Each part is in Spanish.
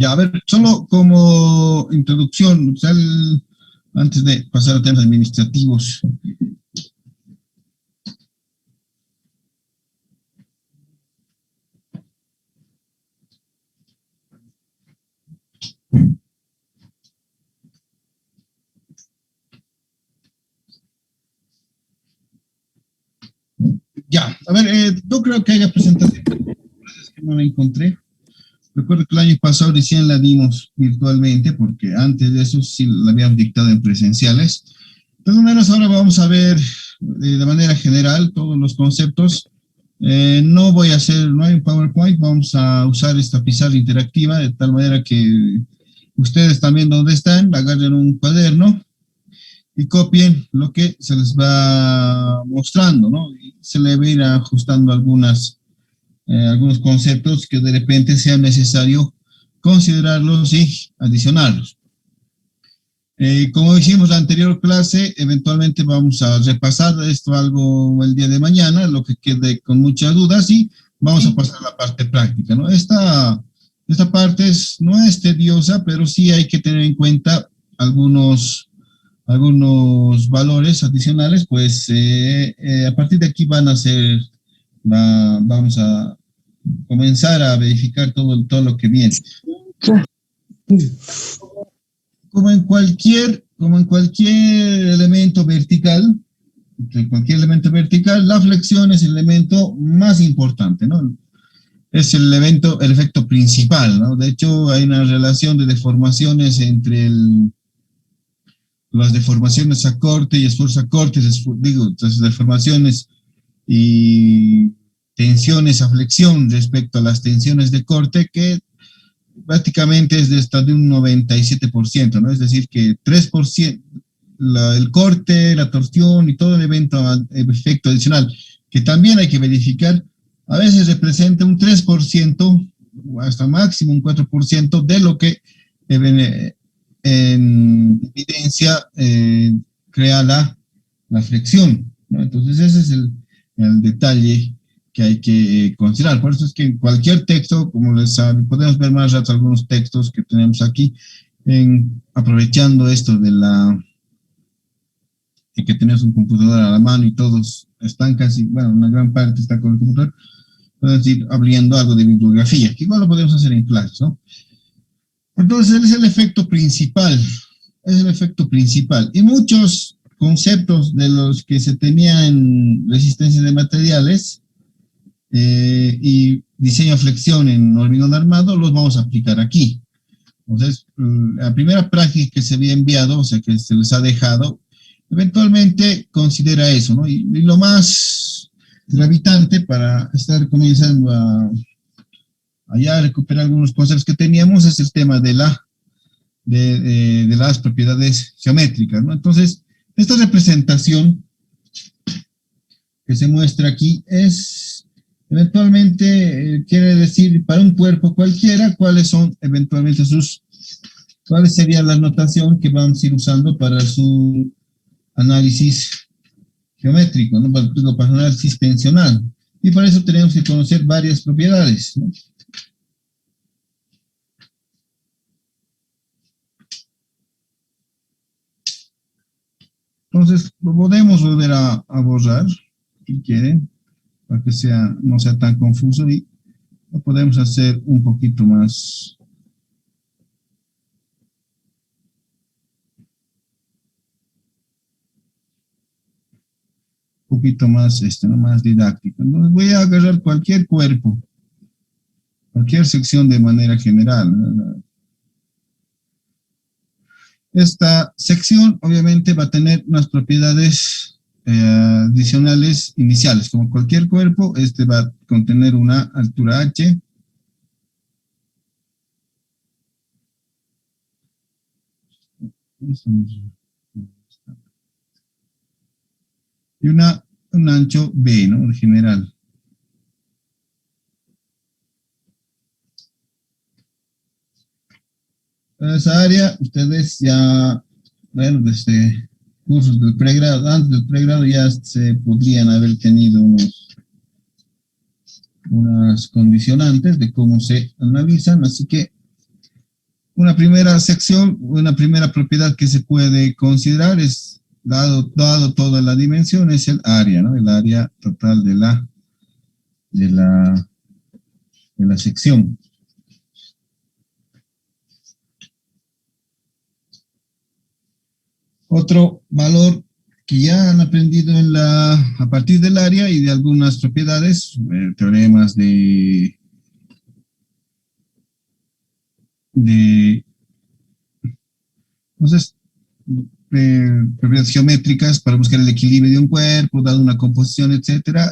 Ya, a ver, solo como introducción, o sea, antes de pasar a temas administrativos. Ya, a ver, yo creo que haya presentación que no la encontré. Recuerdo que el año pasado recién la dimos virtualmente, porque antes de eso sí la habíamos dictado en presenciales. De todas maneras, ahora vamos a ver de manera general todos los conceptos. No voy a hacer, no hay un PowerPoint, vamos a usar esta pizarra interactiva de tal manera que ustedes también donde están, agarren un cuaderno y copien lo que se les va mostrando, ¿no? Y se le va a ir ajustando algunos conceptos que de repente sea necesario considerarlos y adicionarlos. Como hicimos la anterior clase, eventualmente vamos a repasar esto algo el día de mañana, lo que quede con muchas dudas y vamos a pasar a la parte práctica, ¿no? Esta parte no es tediosa, pero sí hay que tener en cuenta algunos valores adicionales, pues a partir de aquí vamos a comenzar a verificar todo lo que viene. Como en cualquier elemento vertical, la flexión es el elemento más importante, ¿no? Es el efecto principal, ¿no? De hecho, hay una relación de deformaciones entre las deformaciones a corte y esfuerzo a corte, las deformaciones y tensiones a flexión respecto a las tensiones de corte, que prácticamente es de un 97%, ¿no? Es decir, que 3%, el corte, la torsión y todo el efecto adicional, que también hay que verificar, a veces representa un 3%, hasta máximo un 4% de lo que en evidencia crea la flexión, ¿no? Entonces ese es el detalle que hay que considerar. Por eso es que en cualquier texto, como les podemos ver más rato algunos textos que tenemos aquí, aprovechando esto de que tenemos un computador a la mano y todos están casi, bueno, una gran parte está con el computador, podemos ir abriendo algo de bibliografía, que igual lo podemos hacer en clases, ¿no? Entonces, es el efecto principal, y muchos conceptos de los que se tenía en resistencia de materiales y diseño flexión en hormigón armado, los vamos a aplicar aquí. Entonces, la primera práctica que se había enviado, o sea, que se les ha dejado, eventualmente considera eso, ¿no? Y lo más gravitante para estar comenzando a recuperar algunos conceptos que teníamos es el tema de las propiedades geométricas, ¿no? Entonces, esta representación que se muestra aquí eventualmente quiere decir para un cuerpo cualquiera cuáles sería la notación que vamos a ir usando para su análisis geométrico, ¿no? Para análisis tensional. Y para eso tenemos que conocer varias propiedades, ¿no? Entonces, lo podemos volver a borrar, si quieren, para que no sea tan confuso, y lo podemos hacer un poquito más más didáctico. Entonces voy a agarrar cualquier cuerpo, cualquier sección de manera general. Esta sección obviamente va a tener unas propiedades adicionales iniciales. Como cualquier cuerpo, va a contener una altura h, y un ancho b, ¿no? De general. En esa área, ustedes ya, bueno, desde cursos del pregrado, antes del pregrado ya se podrían haber tenido unas condicionantes de cómo se analizan, así que una primera sección, una primera propiedad que se puede considerar es, dado toda la dimensión, es el área, ¿no? El área total de la, de la sección. Otro valor que ya han aprendido a partir del área y de algunas propiedades, teoremas entonces, propiedades geométricas para buscar el equilibrio de un cuerpo, dado una composición, etcétera,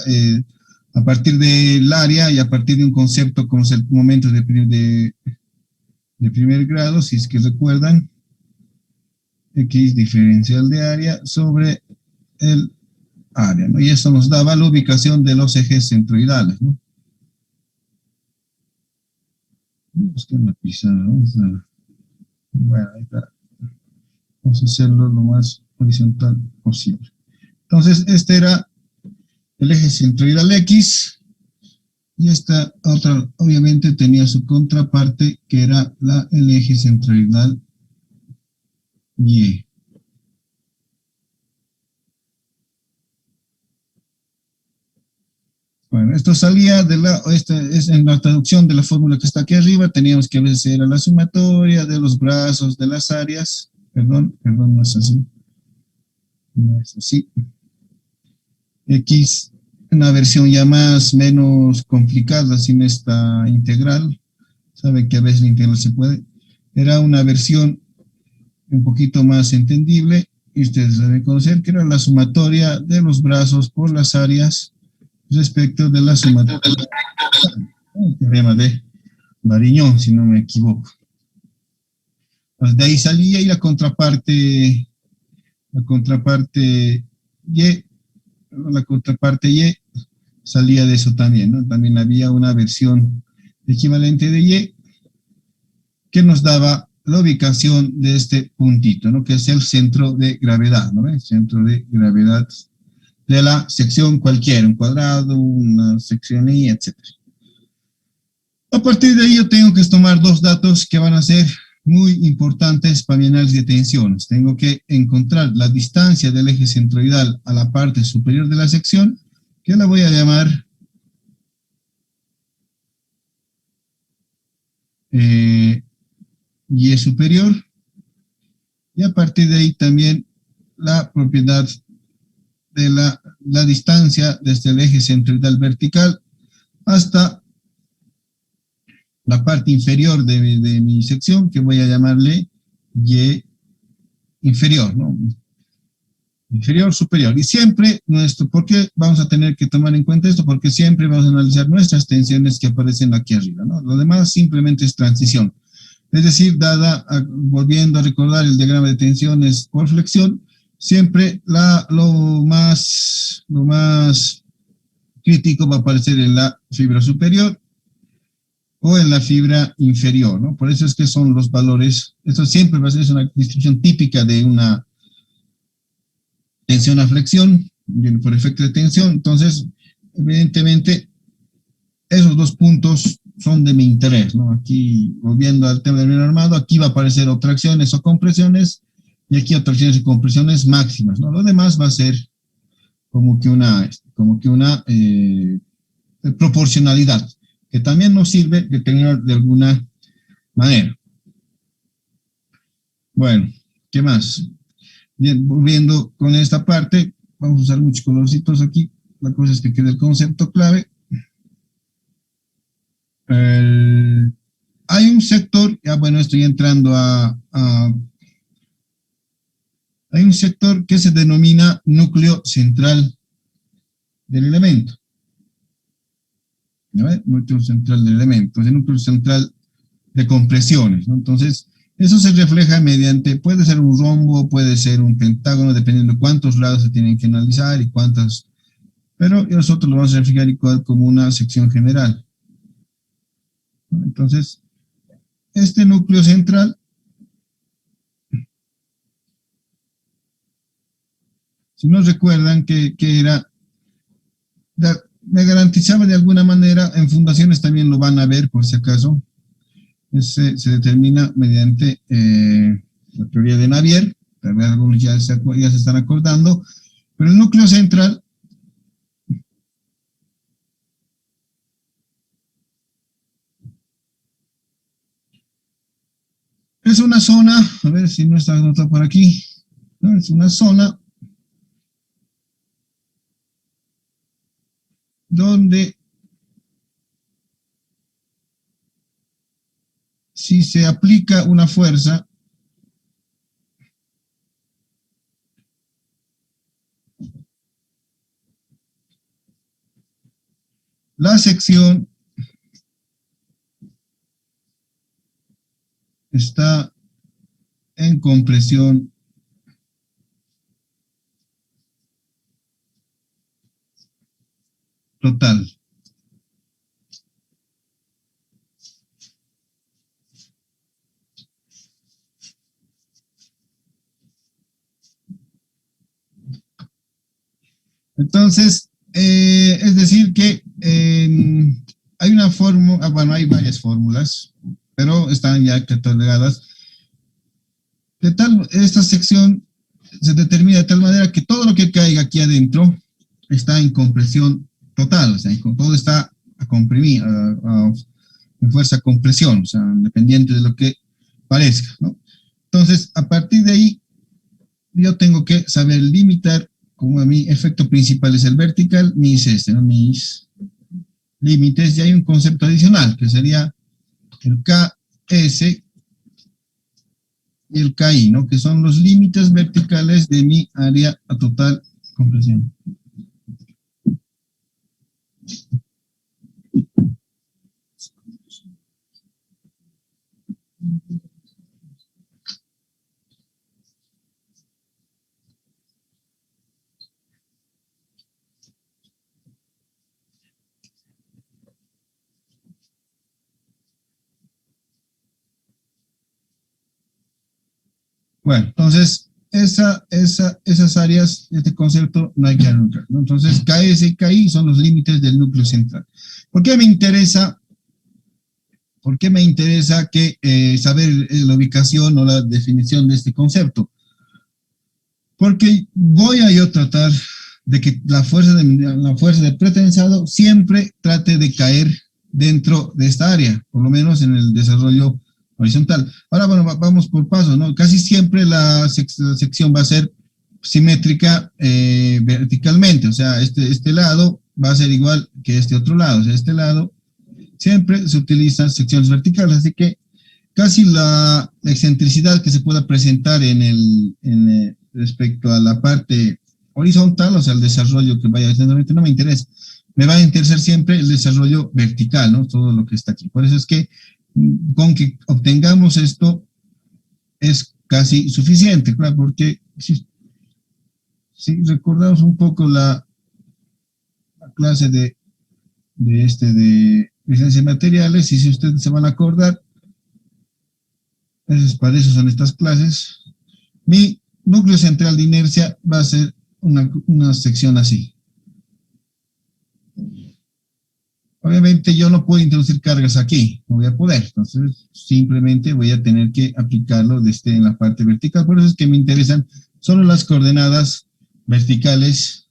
a partir del área y a partir de un concepto como es el momento de primer grado, si es que recuerdan, X diferencial de área sobre el área, ¿no? Y eso nos daba la ubicación de los ejes centroidales, ¿no? Busquen la pizarra, bueno, ahí está. Vamos a hacerlo lo más horizontal posible. Entonces, este era el eje centroidal X, y esta otra, obviamente, tenía su contraparte, que era el eje centroidal Y. Bueno, esto salía es en la traducción de la fórmula que está aquí arriba, teníamos que a veces era la sumatoria de los brazos de las áreas, perdón, no es así, no es así. X, una versión ya menos complicada sin esta integral, sabe que a veces la integral se puede, era una versión un poquito más entendible, y ustedes deben conocer que era la sumatoria de los brazos por las áreas respecto de la sumatoria el teorema de Variñón, si no me equivoco. Pues de ahí salía, y la contraparte Y salía de eso también, ¿no? También había una versión equivalente de Y que nos daba la ubicación de este puntito, ¿no? Que es el centro de gravedad, ¿no? El centro de gravedad de la sección cualquiera, un cuadrado, una sección Y, etc. A partir de ahí yo tengo que tomar dos datos que van a ser muy importantes para mi análisis de tensiones. Tengo que encontrar la distancia del eje centroidal a la parte superior de la sección, que la voy a llamar Y superior, y a partir de ahí también la propiedad de la distancia desde el eje centroidal vertical hasta la parte inferior de mi sección, que voy a llamarle Y inferior, ¿no? Inferior, superior. Y siempre ¿por qué vamos a tener que tomar en cuenta esto? Porque siempre vamos a analizar nuestras tensiones que aparecen aquí arriba, ¿no? Lo demás simplemente es transición. Es decir, volviendo a recordar el diagrama de tensiones por flexión, siempre lo más crítico va a aparecer en la fibra superior o en la fibra inferior, ¿no? Por eso es que son los valores, esto siempre va a ser una distribución típica de una tensión a flexión, por efecto de tensión. Entonces, evidentemente, esos dos puntos son de mi interés, ¿no? Aquí, volviendo al tema del mineral armado, aquí va a aparecer o tracciones o compresiones, y aquí tracciones y compresiones máximas, ¿no? Lo demás va a ser como que una proporcionalidad, que también nos sirve de tener de alguna manera. Bueno, ¿qué más? Bien, volviendo con esta parte, vamos a usar muchos colorcitos aquí, la cosa es que quede el concepto clave. Hay un sector, ya bueno, estoy entrando hay un sector que se denomina núcleo central del elemento. ¿No? Núcleo central del elemento, es el núcleo central de compresiones, ¿no? Entonces, eso se refleja mediante, puede ser un rombo, puede ser un pentágono, dependiendo de cuántos lados se tienen que analizar y cuántas, pero nosotros lo vamos a reflejar igual como una sección general. Entonces, este núcleo central si nos recuerdan que me garantizaba de alguna manera, en fundaciones también lo van a ver por si acaso, Se determina mediante la teoría de Navier, tal vez algunos ya se están acordando, pero el núcleo central es una zona, a ver si no está anotado por aquí, ¿no? Es una zona donde si se aplica una fuerza, la sección está en compresión total. Entonces, es decir que hay una fórmula, bueno, hay varias fórmulas, pero están ya catalogadas. Esta sección se determina de tal manera que todo lo que caiga aquí adentro está en compresión total, o sea, todo está a comprimir, en fuerza compresión, o sea, dependiente de lo que parezca, ¿no? Entonces, a partir de ahí, yo tengo que saber limitar, como mi efecto principal es el vertical, ¿no? Mis límites, y hay un concepto adicional, que sería el KS y el KI, ¿no? Que son los límites verticales de mi área a total compresión. Bueno, entonces, esas áreas, este concepto no hay que anotar, ¿no? Entonces, KS y KI son los límites del núcleo central. ¿Por qué me interesa saber la ubicación o la definición de este concepto? Porque voy a yo tratar de que la fuerza de pretensado siempre trate de caer dentro de esta área, por lo menos en el desarrollo horizontal. Ahora, bueno, vamos por pasos, ¿no? Casi siempre la sección va a ser simétrica verticalmente, o sea, este lado va a ser igual que este otro lado, o sea, este lado siempre se utilizan secciones verticales, así que casi la excentricidad que se pueda presentar respecto a la parte horizontal, o sea, el desarrollo que vaya haciendo, no me interesa. Me va a interesar siempre el desarrollo vertical, ¿no? Todo lo que está aquí. Por eso es que con que obtengamos esto es casi suficiente, claro, porque si recordamos un poco la clase de licencia de materiales, y si ustedes se van a acordar, para eso son estas clases, mi núcleo central de inercia va a ser una sección así. Obviamente yo no puedo introducir cargas aquí, no voy a poder, entonces simplemente voy a tener que aplicarlo en la parte vertical. Por eso es que me interesan solo las coordenadas verticales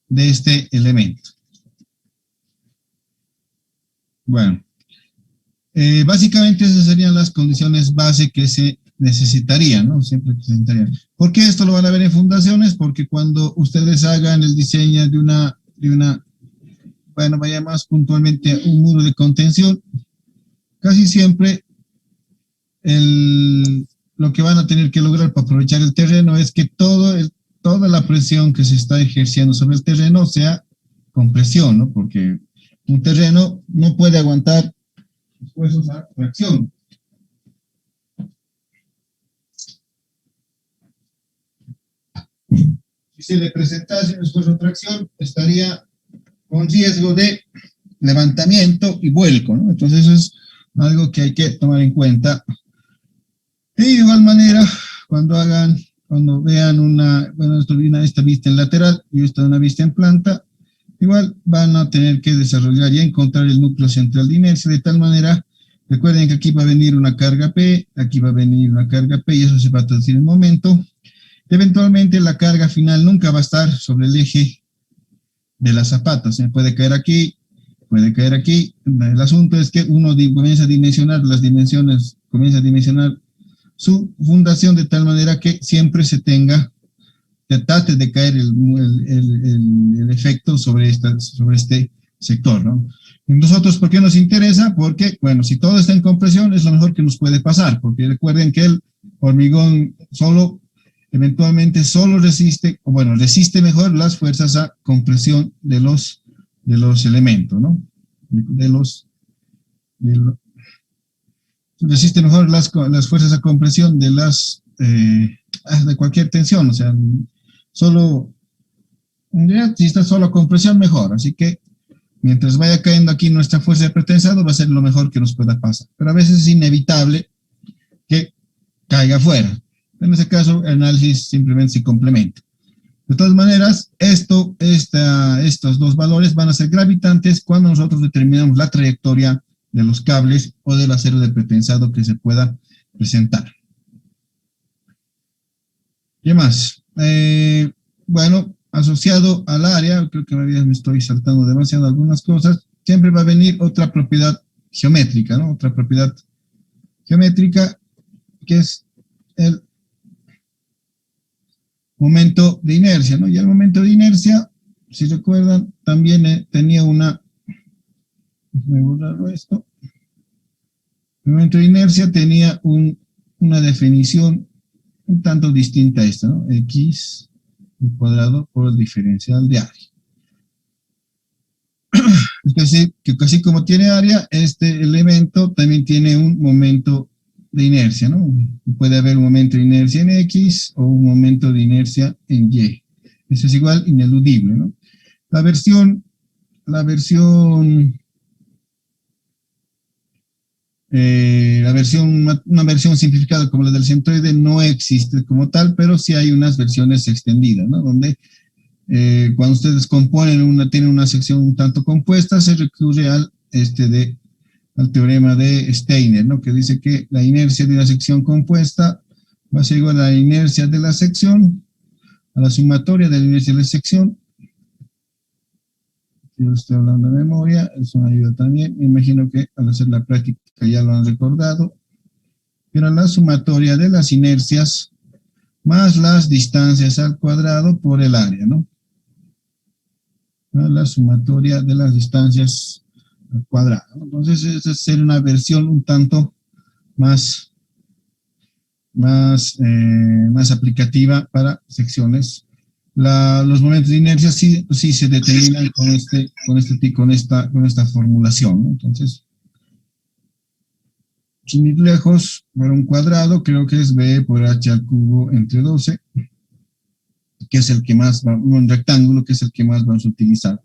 de este elemento. Bueno, básicamente esas serían las condiciones base que se necesitarían, ¿no? Siempre que se necesitarían. ¿Por qué esto lo van a ver en fundaciones? Porque cuando ustedes hagan el diseño de una bueno, vaya más puntualmente un muro de contención, casi siempre lo que van a tener que lograr para aprovechar el terreno es que toda la presión que se está ejerciendo sobre el terreno sea compresión, ¿no? Porque un terreno no puede aguantar esfuerzos a tracción. Si se le presentase un esfuerzo de tracción, estaría con riesgo de levantamiento y vuelco, ¿no? Entonces eso es algo que hay que tomar en cuenta. Y de igual manera, cuando vean esta vista en lateral y una vista en planta, igual van a tener que desarrollar y encontrar el núcleo central de inercia de tal manera Recuerden que aquí va a venir una carga P, aquí va a venir una carga P y eso se va a traducir en momento. Eventualmente la carga final nunca va a estar sobre el eje de la zapata, o sea, puede caer aquí, puede caer aquí. El asunto es que uno comienza a dimensionar las dimensiones, comienza a dimensionar su fundación de tal manera que siempre se tenga, que trate de caer el efecto sobre este sector, ¿no? Y nosotros, ¿por qué nos interesa? Porque, bueno, si todo está en compresión, es lo mejor que nos puede pasar, porque recuerden que el hormigón solo, eventualmente solo resiste, o bueno, resiste mejor las fuerzas a compresión de los elementos, ¿no? De los, de lo- resiste mejor las fuerzas a compresión de cualquier tensión, o sea, solo, si está solo compresión, mejor, así que mientras vaya cayendo aquí nuestra fuerza de pretensado, va a ser lo mejor que nos pueda pasar. Pero a veces es inevitable que caiga fuera. En ese caso, el análisis simplemente se complementa. De todas maneras, estos dos valores van a ser gravitantes cuando nosotros determinamos la trayectoria de los cables o del acero de pretensado que se pueda presentar. ¿Qué más? Bueno, asociado al área, creo que me estoy saltando demasiado algunas cosas, siempre va a venir otra propiedad geométrica, ¿no? Otra propiedad geométrica que es el momento de inercia, ¿no? Y el momento de inercia, si recuerdan, también tenía déjame borrarlo esto, el momento de inercia tenía una definición un tanto distinta a esta, ¿no? X al cuadrado por el diferencial de área. Es decir, que así como tiene área, este elemento también tiene un momento de inercia, ¿no? Puede haber un momento de inercia en X o un momento de inercia en Y. Eso es igual ineludible, ¿no? La versión, una versión simplificada como la del centroide no existe como tal, pero sí hay unas versiones extendidas, ¿no? Donde cuando ustedes tienen una sección un tanto compuesta, se recurre al teorema de Steiner, ¿no? Que dice que la inercia de una sección compuesta va a ser igual a la inercia de la sección, a la sumatoria de la inercia de la sección. Yo estoy hablando de memoria, eso me ayuda también. Me imagino que al hacer la práctica ya lo han recordado. Era la sumatoria de las inercias más las distancias al cuadrado por el área, ¿no? La sumatoria de las distancias al cuadrado. Entonces, esa sería una versión un tanto más, más aplicativa para secciones. Los momentos de inercia sí se determinan con esta formulación, ¿no? Entonces, sin ir lejos, para un cuadrado creo que es B por H al cubo entre 12, que es el que más un rectángulo que es el que más vamos a utilizar.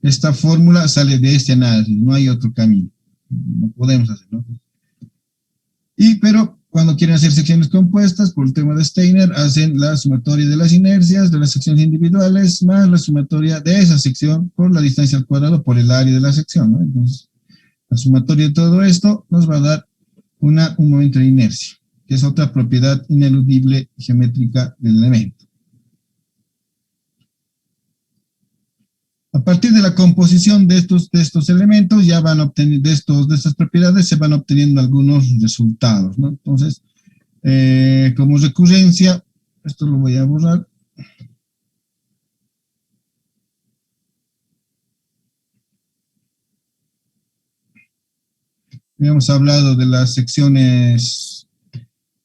Esta fórmula sale de este análisis, no hay otro camino. No podemos hacerlo. Pero cuando quieren hacer secciones compuestas, por el tema de Steiner, hacen la sumatoria de las inercias de las secciones individuales más la sumatoria de esa sección por la distancia al cuadrado por el área de la sección, ¿no? Entonces, la sumatoria de todo esto nos va a dar un momento de inercia, que es otra propiedad ineludible geométrica del elemento. A partir de la composición de estos elementos, ya van obteniendo, de estas propiedades, se van obteniendo algunos resultados, ¿no? Entonces, como recurrencia, esto lo voy a borrar. Habíamos hablado de las secciones,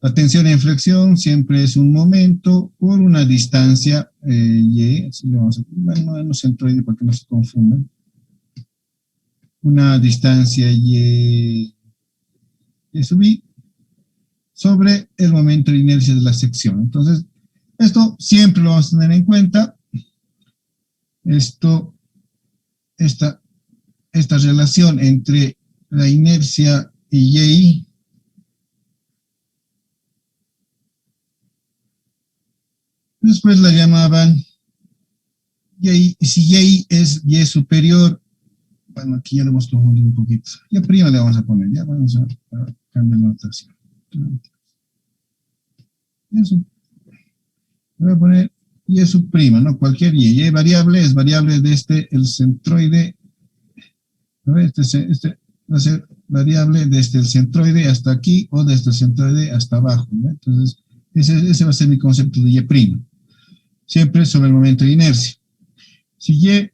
la tensión en flexión siempre es un momento por una distancia y, así le vamos a poner, no centroide para que no se confundan. Una distancia y sub i sobre el momento de inercia de la sección. Entonces, esto siempre lo vamos a tener en cuenta. Esta relación entre la inercia y y, después la llamaban y, si y es y superior Bueno, aquí ya lo hemos confundido un poquito. Y prima le vamos a poner, ya vamos a cambiar la notación. Eso. Le voy a poner y es su prima, ¿no? Cualquier y variable es variable desde el centroide. ¿No? Este va a ser variable desde el centroide hasta aquí o desde el centroide hasta abajo, ¿no? Entonces, ese va a ser mi concepto de y'. Siempre sobre el momento de inercia. Si y'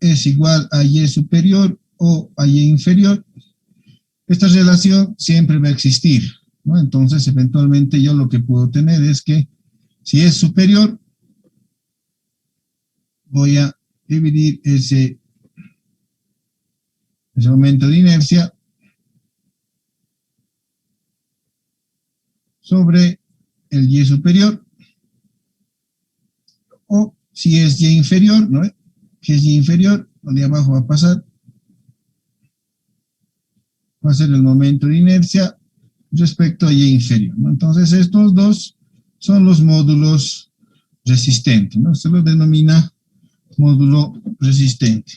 es igual a y superior o a y inferior, esta relación siempre va a existir, ¿no? Entonces, eventualmente yo lo que puedo tener es que si es superior, voy a dividir ese momento de inercia sobre el y superior, o si es y inferior, ¿no? Si es y inferior, lo de abajo va a pasar, va a ser el momento de inercia respecto a y inferior, ¿no? Entonces estos dos son los módulos resistentes, ¿no? Se lo denomina módulo resistente.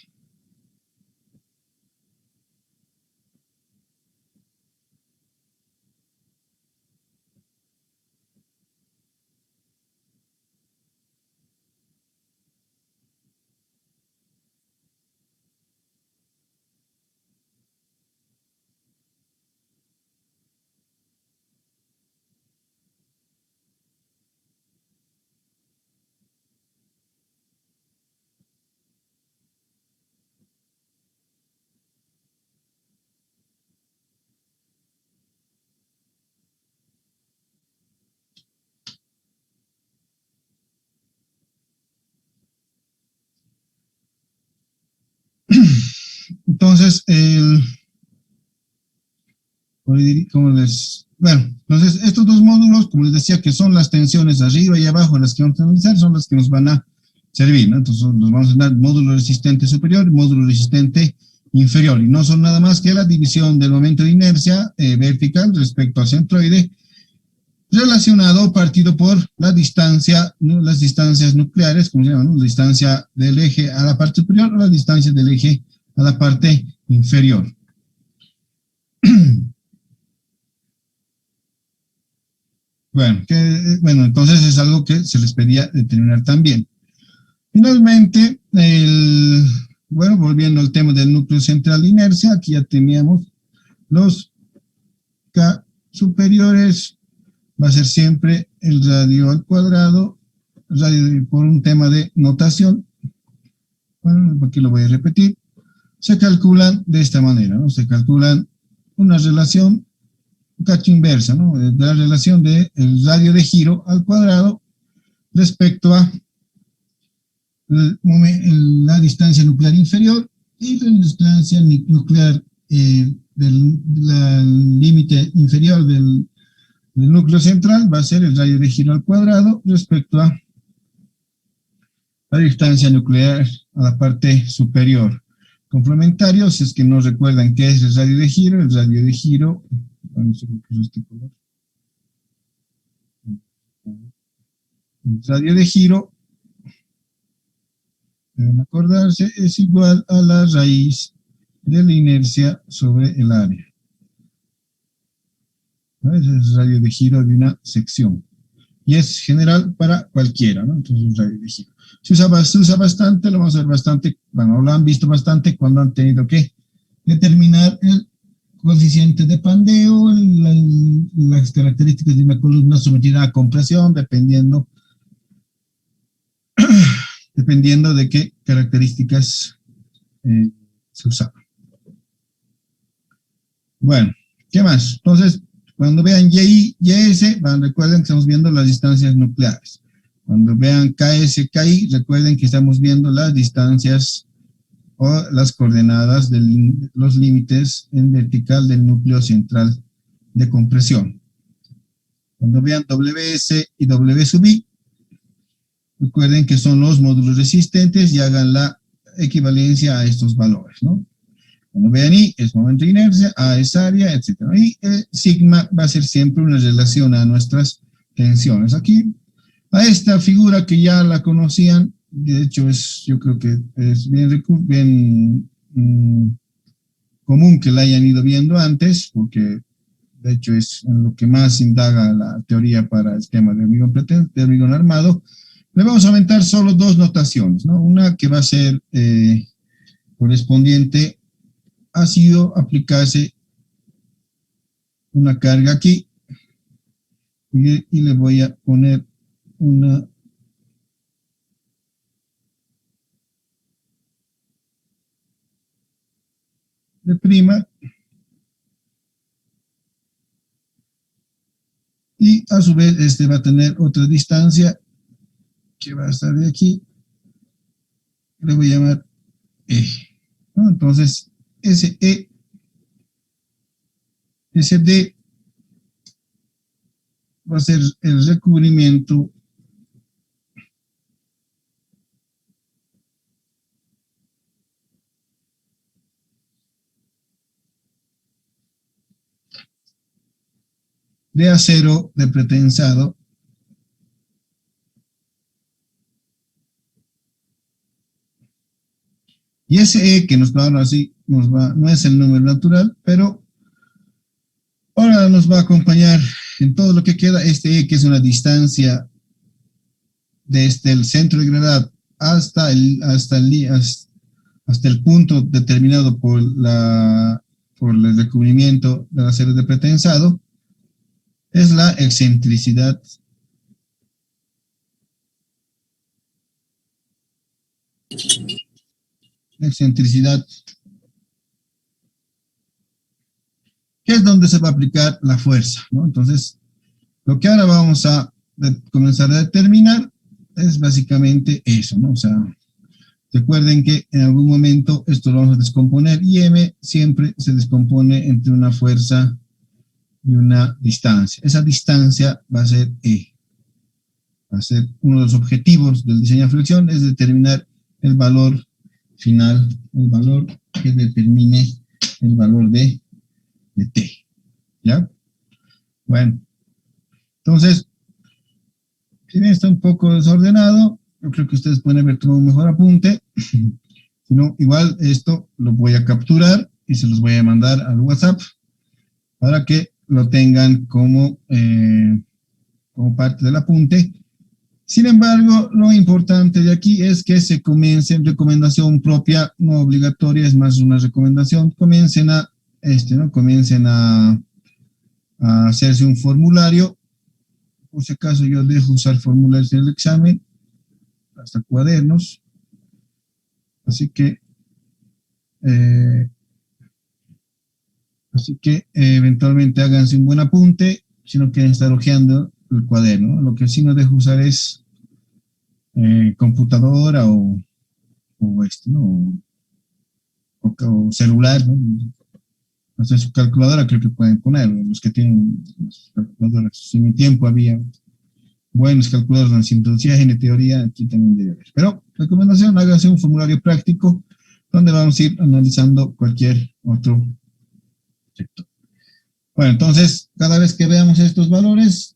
Entonces, entonces estos dos módulos, como les decía, que son las tensiones arriba y abajo, las que vamos a analizar, son las que nos van a servir, ¿no? Entonces nos vamos a dar módulo resistente superior y módulo resistente inferior, y no son nada más que la división del momento de inercia vertical respecto al centroide, relacionado partido por la distancia, ¿no? Las distancias nucleares, como se llaman, ¿no? La distancia del eje a la parte superior o la distancia del eje a la parte inferior. Bueno, entonces es algo que se les pedía determinar también. Finalmente, volviendo al tema del núcleo central de inercia, aquí ya teníamos los K superiores, va a ser siempre el radio al cuadrado, radio por un tema de notación. Bueno, aquí lo voy a repetir. Se calculan de esta manera, ¿no? Se calculan una relación cacho inversa, ¿no? De la relación del radio de giro al cuadrado respecto a la distancia nuclear inferior y la distancia nuclear del límite inferior del núcleo central va a ser el radio de giro al cuadrado respecto a la distancia nuclear a la parte superior. Complementario, si es que no recuerdan qué es el radio de giro, bueno, este color. El radio de giro, deben acordarse, es igual a la raíz de la inercia sobre el área. ¿No? Ese es el radio de giro de una sección. Y es general para cualquiera, ¿no? Entonces, un radio de giro. Se usa bastante, lo vamos a ver bastante, bueno, lo han visto bastante cuando han tenido que determinar el coeficiente de pandeo, las características de una columna sometida a compresión, dependiendo de qué características se usaban. Bueno, ¿qué más? Entonces, cuando vean YI, YS, recuerden que estamos viendo las distancias nucleares. Cuando vean KS, KI, recuerden que estamos viendo las distancias o las coordenadas de los límites en vertical del núcleo central de compresión. Cuando vean WS y W sub I, recuerden que son los módulos resistentes y hagan la equivalencia a estos valores, ¿no? Cuando vean I, es momento de inercia, A es área, etc. Y sigma va a ser siempre una relación a nuestras tensiones. Aquí, a esta figura que ya la conocían, de hecho yo creo que es bien común que la hayan ido viendo antes, porque de hecho es en lo que más indaga la teoría para el tema de hormigón armado. Le vamos a aumentar solo dos notaciones, ¿no? Una que va a ser correspondiente ha sido aplicarse una carga aquí y le voy a poner una de prima y a su vez este va a tener otra distancia que va a estar de aquí, le voy a llamar E, ¿no? Entonces ese E, ese D va a ser el recubrimiento de acero de pretensado y ese E que nos va a dar así, no es el número natural, pero ahora nos va a acompañar en todo lo que queda este E, que es una distancia desde el centro de gravedad hasta el punto determinado por el recubrimiento del acero de pretensado, es la excentricidad que es donde se va a aplicar la fuerza, ¿no? Entonces, lo que ahora vamos a comenzar a determinar es básicamente eso, ¿no? O sea, recuerden que en algún momento esto lo vamos a descomponer y M siempre se descompone entre una fuerza y una distancia. Esa distancia va a ser E. Va a ser uno de los objetivos del diseño de flexión, es determinar el valor final, el valor que determine el valor de T. ¿Ya? Bueno, entonces, si bien está un poco desordenado, yo creo que ustedes pueden haber tomado un mejor apunte. Si no, igual esto lo voy a capturar y se los voy a mandar al WhatsApp para que lo tengan como parte del apunte. Sin embargo, lo importante de aquí es que se comience, recomendación propia, no obligatoria, es más una recomendación, comiencen a hacerse un formulario. Por si acaso yo dejo usar formularios en el examen, hasta cuadernos, así que eventualmente háganse un buen apunte si no quieren estar hojeando el cuaderno, ¿no? Lo que sí no dejo usar es computadora ¿no? o celular, ¿no? No sé, su calculadora creo que pueden poner, los que tienen calculadoras. Si en mi tiempo había buenos calculadores, si introducía en teoría, aquí también debe haber. Pero, recomendación, háganse un formulario práctico donde vamos a ir analizando cualquier otro sector. Bueno, entonces, cada vez que veamos estos valores,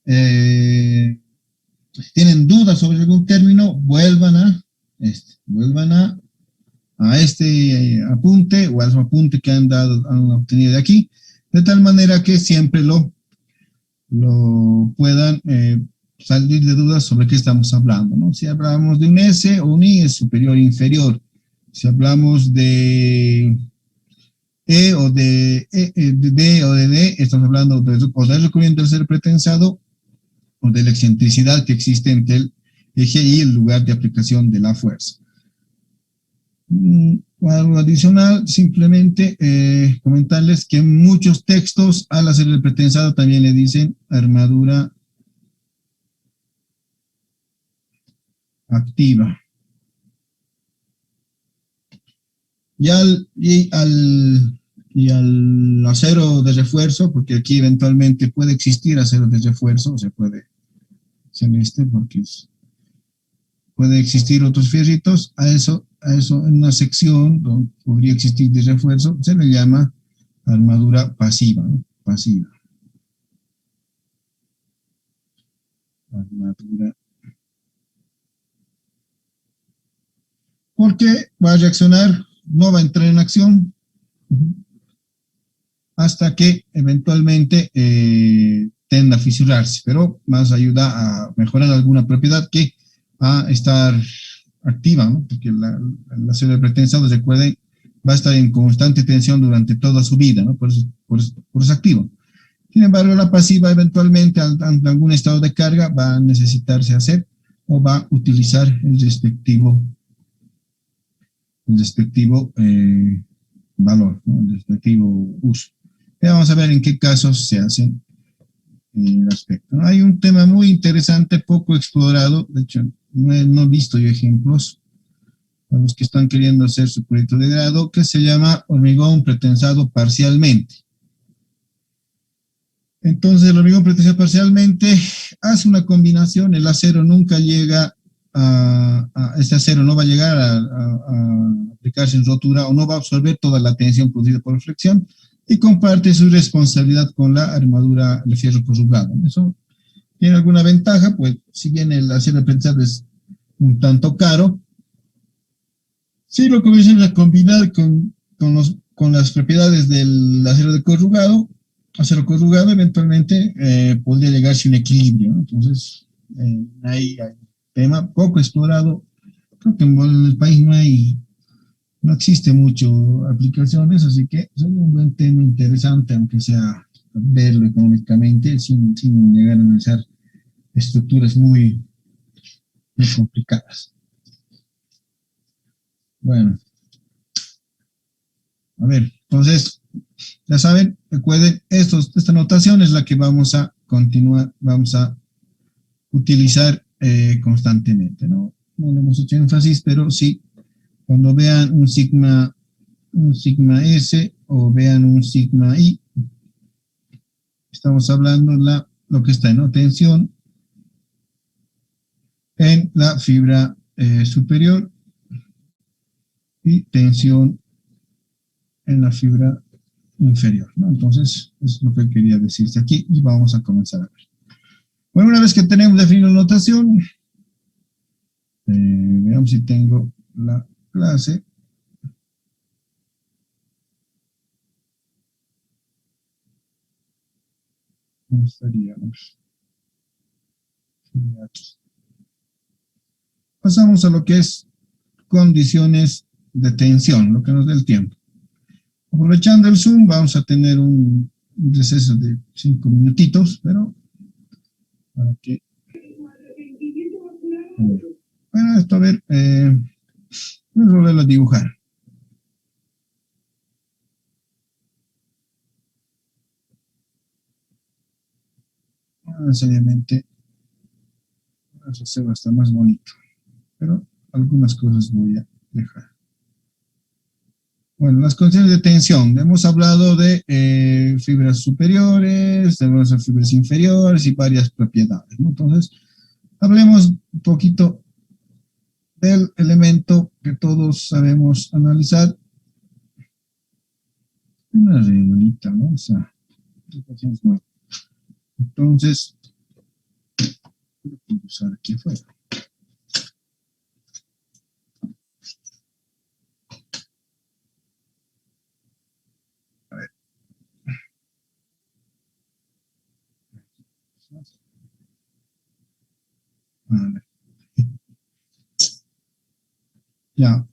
si tienen dudas sobre algún término, vuelvan a este apunte o al apunte que han obtenido de aquí, de tal manera que siempre lo puedan salir de dudas sobre qué estamos hablando, ¿no? Si hablamos de un S o un I, es superior o inferior. Si hablamos de E o de D o de D, estamos hablando o del recubrimiento del ser pretensado o de la excentricidad que existe entre el eje y el lugar de aplicación de la fuerza. Algo adicional, simplemente comentarles que muchos textos al hacer el pretensado también le dicen armadura activa. Y al acero de refuerzo, porque aquí eventualmente puede existir acero de refuerzo, o se puede hacer porque puede existir otros fierritos, a eso en una sección donde podría existir de refuerzo, se le llama armadura pasiva, ¿no? Pasiva. Armadura. Porque va a reaccionar no va a entrar en acción hasta que eventualmente tienda a fisurarse, pero más ayuda a mejorar alguna propiedad que a estar activa, ¿no? Porque la célula de pretensado, recuerden, va a estar en constante tensión durante toda su vida, ¿no? Por eso es activo. Sin embargo, la pasiva eventualmente ante algún estado de carga va a necesitarse hacer o va a utilizar el respectivo valor, ¿no? El respectivo uso. Ya vamos a ver en qué casos se hace el aspecto. Hay un tema muy interesante, poco explorado, de hecho no he visto yo ejemplos para los que están queriendo hacer su proyecto de grado, que se llama hormigón pretensado parcialmente. Entonces el hormigón pretensado parcialmente hace una combinación, el acero nunca llega este acero no va a llegar a aplicarse en rotura o no va a absorber toda la tensión producida por flexión, y comparte su responsabilidad con la armadura de fierro corrugado. Eso tiene alguna ventaja, pues si bien el acero pretensado es un tanto caro, si lo comienzan a combinar con las propiedades del acero corrugado, eventualmente podría llegarse a un equilibrio, ¿no? Entonces, ahí hay un tema poco explorado. Creo que en el país no existe mucho aplicaciones, así que es un buen tema interesante, aunque sea verlo económicamente, sin llegar a analizar estructuras muy complicadas. Bueno, a ver, entonces, ya saben, recuerden, esta notación es la que vamos a continuar, vamos a utilizar constantemente, ¿no? No le hemos hecho énfasis, pero sí, cuando vean un sigma S o vean un sigma I, estamos hablando de lo que está en tensión en la fibra superior y tensión en la fibra inferior, ¿no? Entonces, es lo que quería decirse aquí y vamos a comenzar a ver. Bueno, una vez que tenemos definida la notación, veamos si tengo la clase. ¿Dónde estaríamos? Aquí. Pasamos a lo que es condiciones de tensión, lo que nos dé el tiempo. Aprovechando el Zoom, vamos a tener un receso de 5 minutitos, pero para que... Bueno, esto a ver, vamos a volverlo a dibujar. Seriamente, vamos a hacerlo hasta más bonito, pero algunas cosas voy a dejar. Bueno, las condiciones de tensión. Hemos hablado de fibras superiores, de fibras inferiores y varias propiedades, ¿no? Entonces, hablemos un poquito del elemento que todos sabemos analizar. Una reglita, ¿no? O sea, entonces, voy a usar aquí afuera. A ver. Ya.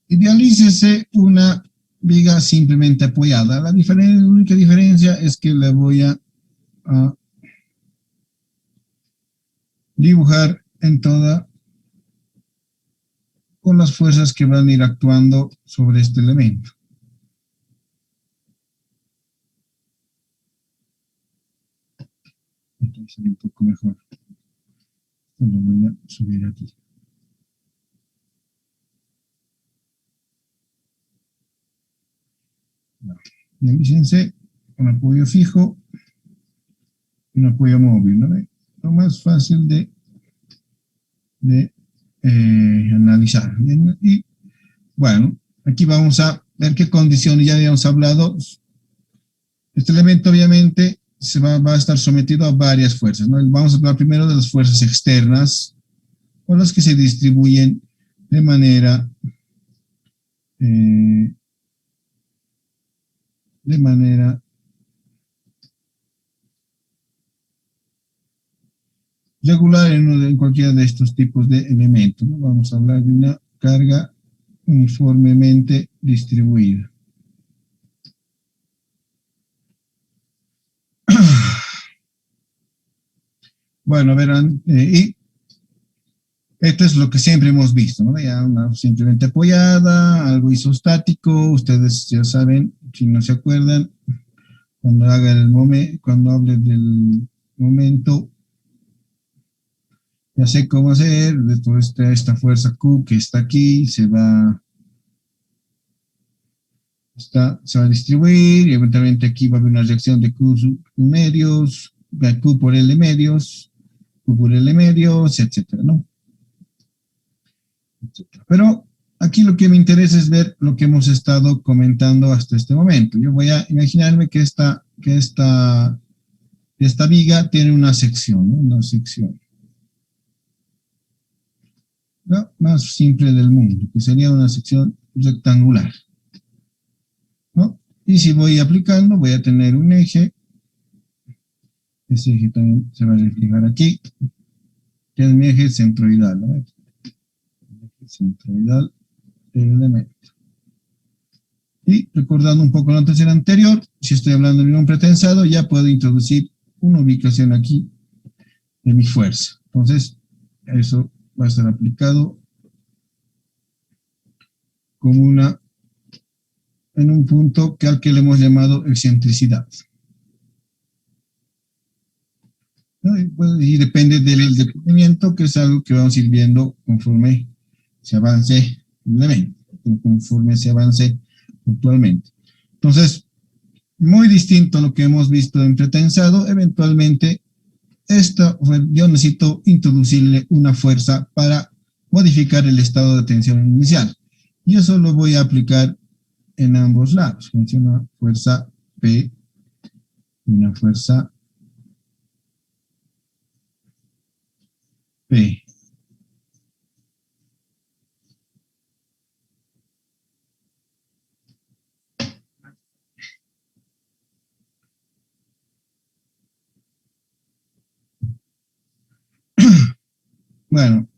Idealícese una viga simplemente apoyada. La única diferencia es que le voy a dibujar en toda con las fuerzas que van a ir actuando sobre este elemento. Aquí sería un poco mejor. Esto lo voy a subir aquí. Fíjense, un apoyo fijo y un apoyo móvil, ¿no? Lo más fácil de analizar. Y bueno, aquí vamos a ver qué condiciones ya habíamos hablado. Este elemento obviamente va a estar sometido a varias fuerzas, ¿no? Vamos a hablar primero de las fuerzas externas, o las que se distribuyen de manera eh, de manera regular en cualquiera de estos tipos de elementos, ¿no? Vamos a hablar de una carga uniformemente distribuida. Bueno, verán, y esto es lo que siempre hemos visto, ¿no? Ya una simplemente apoyada, algo isostático, ustedes ya saben, si no se acuerdan, cuando haga el momento, cuando hable del momento, ya sé cómo hacer, después esta fuerza Q que está aquí, se va a distribuir y eventualmente aquí va a haber una reacción de Q medios, Q por L medios, Q por L medios, etcétera, ¿no? Pero aquí lo que me interesa es ver lo que hemos estado comentando hasta este momento. Yo voy a imaginarme esta viga tiene una sección, ¿no? Una sección, ¿no? Más simple del mundo, que sería una sección rectangular, ¿no? Y si voy aplicando, voy a tener un eje. Ese eje también se va a reflejar aquí, que es mi eje centroidal, ¿no? El eje centroidal del elemento. Y recordando un poco la notación anterior, si estoy hablando de un pretensado, ya puedo introducir una ubicación aquí de mi fuerza. Entonces, eso va a estar aplicado como en un punto al que le hemos llamado excentricidad, ¿no? Y depende del descubrimiento, que es algo que vamos a ir viendo conforme se avance el evento, conforme se avance puntualmente. Entonces, muy distinto a lo que hemos visto en pretensado, eventualmente yo necesito introducirle una fuerza para modificar el estado de tensión inicial. Y eso lo voy a aplicar en ambos lados. Una fuerza P y una fuerza P. Bueno,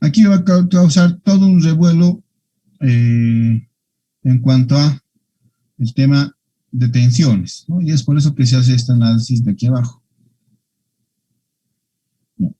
aquí va a causar todo un revuelo en cuanto a el tema de tensiones, ¿no? Y es por eso que se hace este análisis de aquí abajo, ¿no?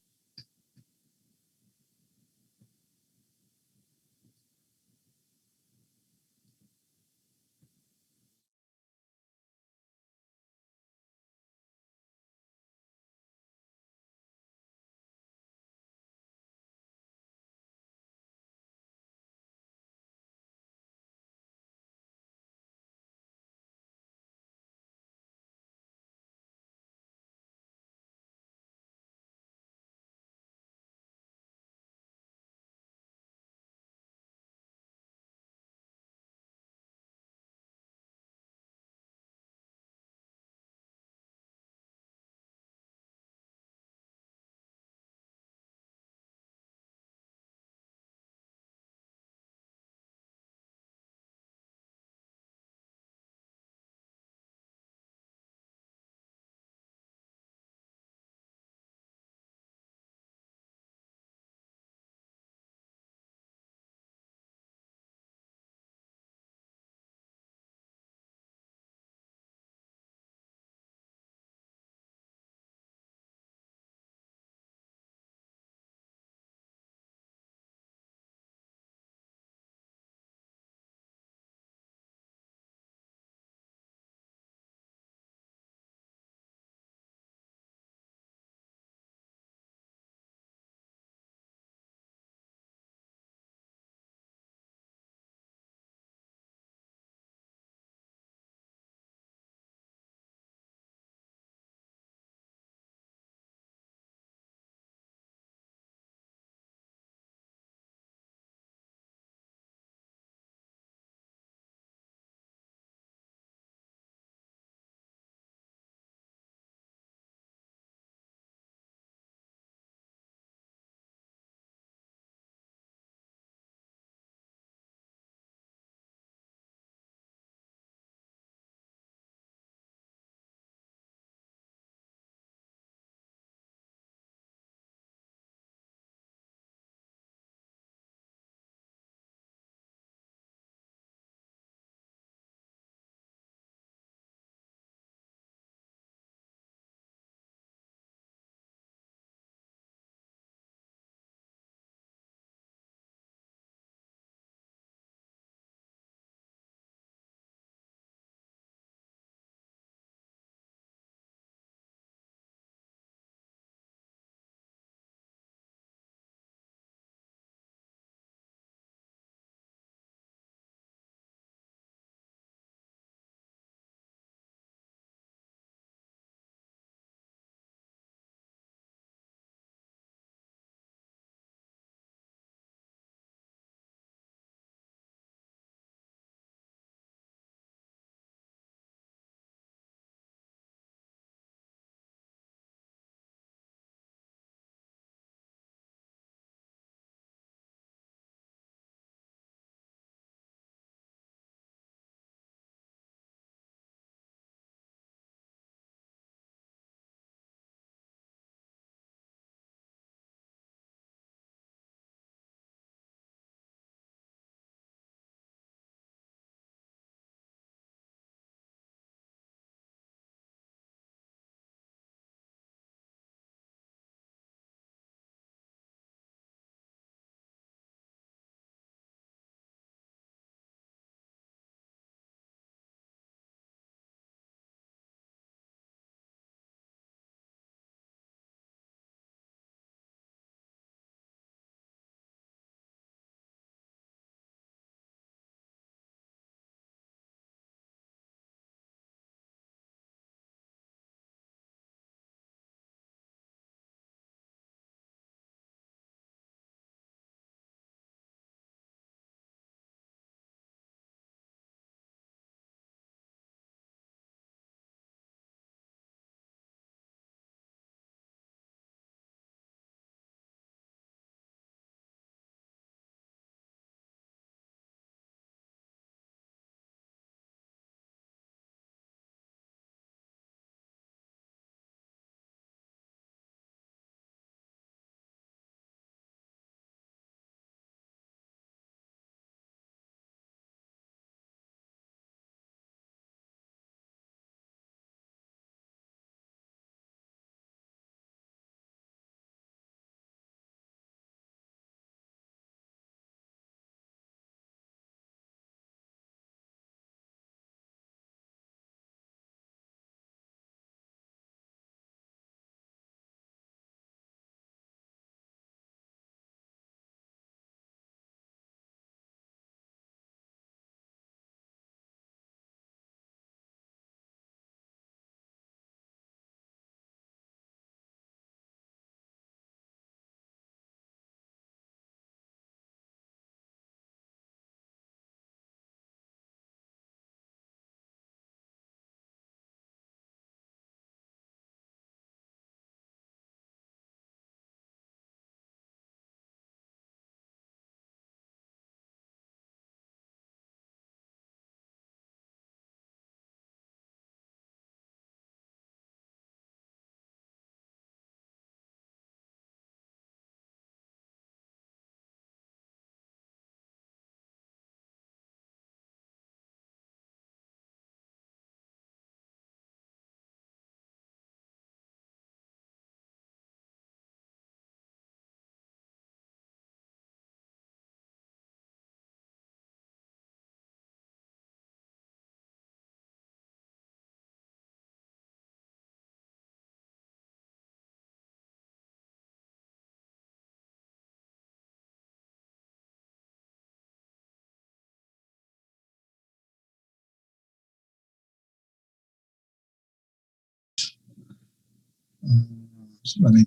Solo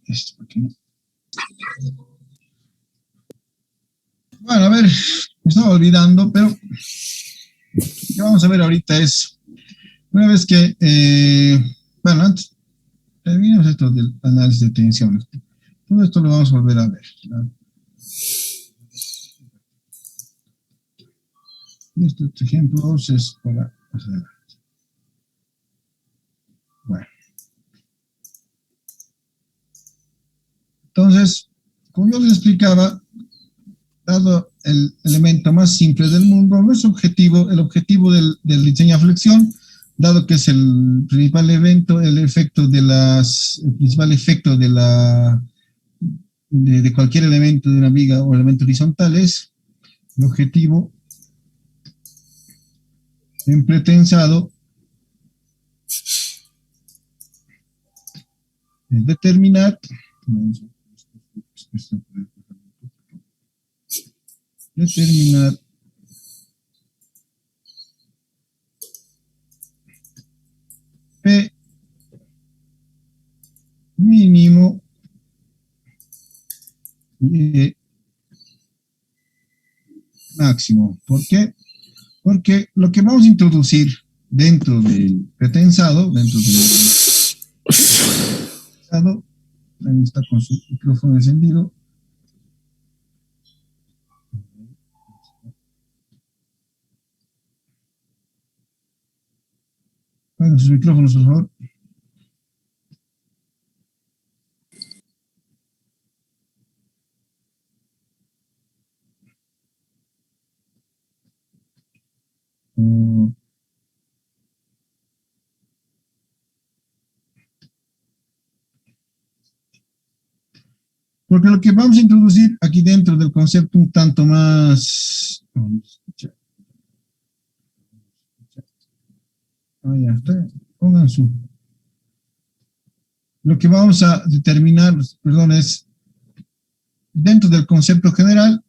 esto, porque no. Bueno, a ver, me estaba olvidando, pero lo que vamos a ver ahorita es, una vez que, bueno, antes, terminemos esto del análisis de tensiones. Todo esto lo vamos a volver a ver. Estos ejemplos es para hacer. Bueno. Entonces, como yo les explicaba, dado el elemento más simple del mundo, nuestro objetivo, el objetivo del diseño a flexión, dado que es el principal evento, el principal efecto de cualquier elemento de una viga o elemento horizontal es el objetivo en pretensado es determinar P mínimo y E máximo. ¿Por qué? Porque lo que vamos a introducir dentro del pretensado, ahí está con su micrófono encendido. Bueno, sus micrófonos, por favor. Porque lo que vamos a introducir aquí dentro del concepto un tanto más... ya está. Pongan su... Lo que vamos a determinar, perdón, es dentro del concepto general,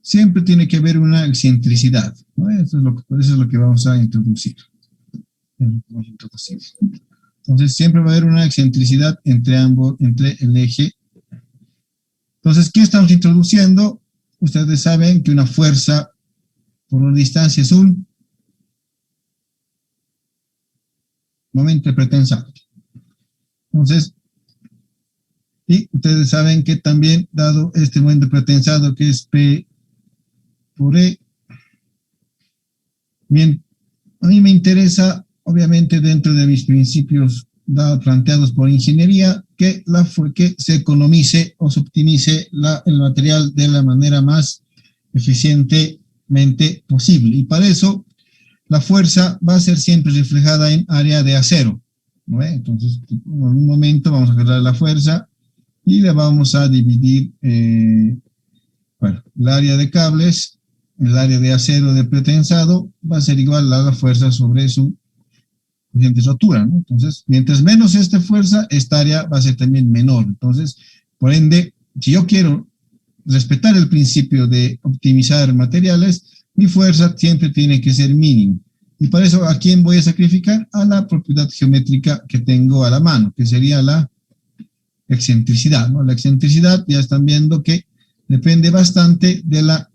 siempre tiene que haber una excentricidad, ¿no? Eso es lo que vamos a introducir. Entonces, siempre va a haber una excentricidad entre entre el eje. Entonces, ¿qué estamos introduciendo? Ustedes saben que una fuerza por una distancia es un momento pretensado. Entonces, y ustedes saben que también, dado este momento pretensado que es P por E, bien, a mí me interesa, obviamente, dentro de mis principios planteados por ingeniería, que se economice o se optimice el material de la manera más eficientemente posible. Y para eso, la fuerza va a ser siempre reflejada en área de acero, ¿no? Entonces, en algún momento vamos a agarrar la fuerza y la vamos a dividir, bueno, el área de cables, el área de acero de pretensado va a ser igual a la fuerza sobre su coeficiente de rotura, ¿no? Entonces, mientras menos esta fuerza, esta área va a ser también menor. Entonces, por ende, si yo quiero respetar el principio de optimizar materiales, mi fuerza siempre tiene que ser mínima. Y para eso, ¿a quién voy a sacrificar? A la propiedad geométrica que tengo a la mano, que sería la excentricidad, ¿no? La excentricidad, ya están viendo que depende bastante de la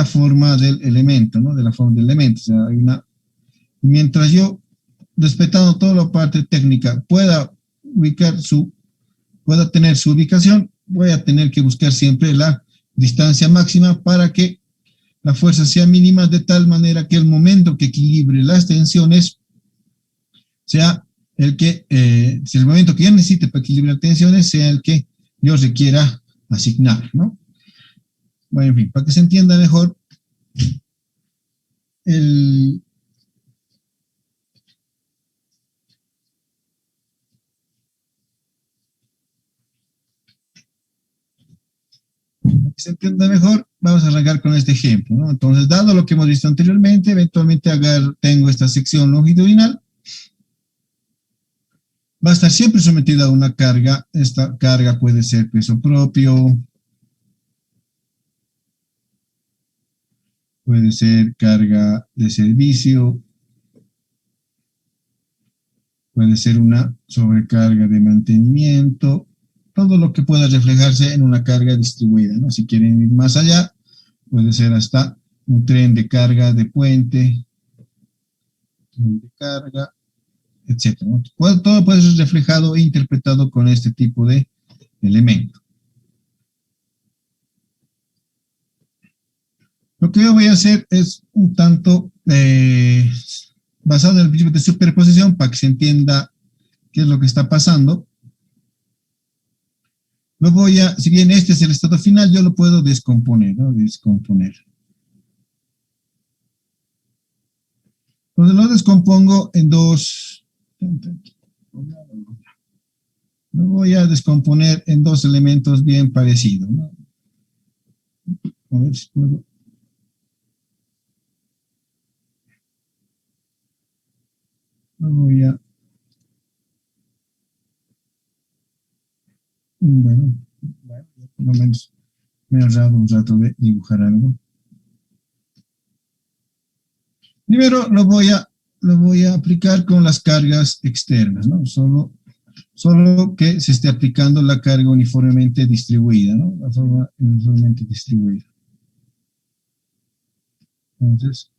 forma del elemento, ¿no? De la forma del elemento. O sea, mientras yo, respetando toda la parte técnica, pueda tener su ubicación, voy a tener que buscar siempre la distancia máxima para que la fuerza sea mínima, de tal manera que el momento que equilibre las tensiones sea si el momento que yo necesite para equilibrar tensiones sea el que yo requiera asignar, ¿no? Bueno, en fin, para que se entienda mejor, el, se entienda mejor, vamos a arrancar con este ejemplo, ¿no? Entonces, dado lo que hemos visto anteriormente, eventualmente tengo esta sección longitudinal, va a estar siempre sometida a una carga. Esta carga puede ser peso propio, puede ser carga de servicio, puede ser una sobrecarga de mantenimiento, todo lo que pueda reflejarse en una carga distribuida, ¿no? Si quieren ir más allá, puede ser hasta un tren de carga de puente, tren de carga, etcétera, ¿no? Todo puede ser reflejado e interpretado con este tipo de elemento. Lo que yo voy a hacer es un tanto basado en el principio de superposición para que se entienda qué es lo que está pasando. Lo voy a, si bien este es el estado final, yo lo puedo descomponer, ¿no? Descomponer. Entonces lo descompongo en dos. Lo voy a descomponer en dos elementos bien parecidos, ¿no? A ver si puedo. Lo voy a. Bueno, por lo menos me he ahorrado un rato de dibujar algo. Primero lo voy a aplicar con las cargas externas, ¿no? Solo que se esté aplicando la carga uniformemente distribuida, ¿no? La forma uniformemente distribuida. Entonces,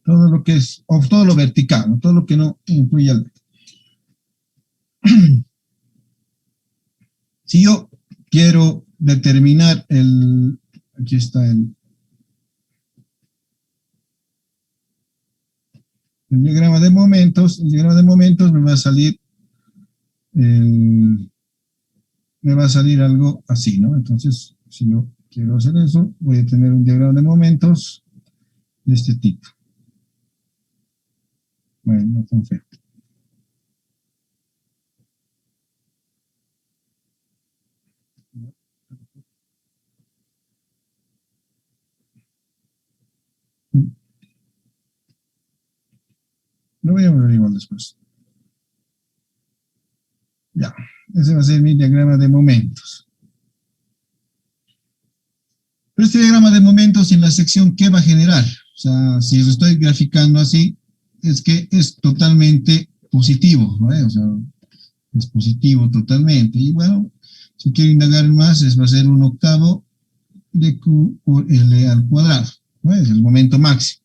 todo lo que es, o todo lo vertical, ¿no? Todo lo que no incluya el... Si yo quiero determinar aquí está el diagrama de momentos, el diagrama de momentos me va a salir algo así, ¿no? Entonces, si yo quiero hacer eso, voy a tener un diagrama de momentos de este tipo. Bueno, no tan feo. Lo voy a ver igual después. Ya, ese va a ser mi diagrama de momentos. Pero este diagrama de momentos en la sección, ¿qué va a generar? O sea, si lo estoy graficando así, es que es totalmente positivo, ¿no? O sea, es positivo totalmente. Y bueno, si quiero indagar más, va a ser 1/8 de Q por L al cuadrado, ¿no? Es el momento máximo.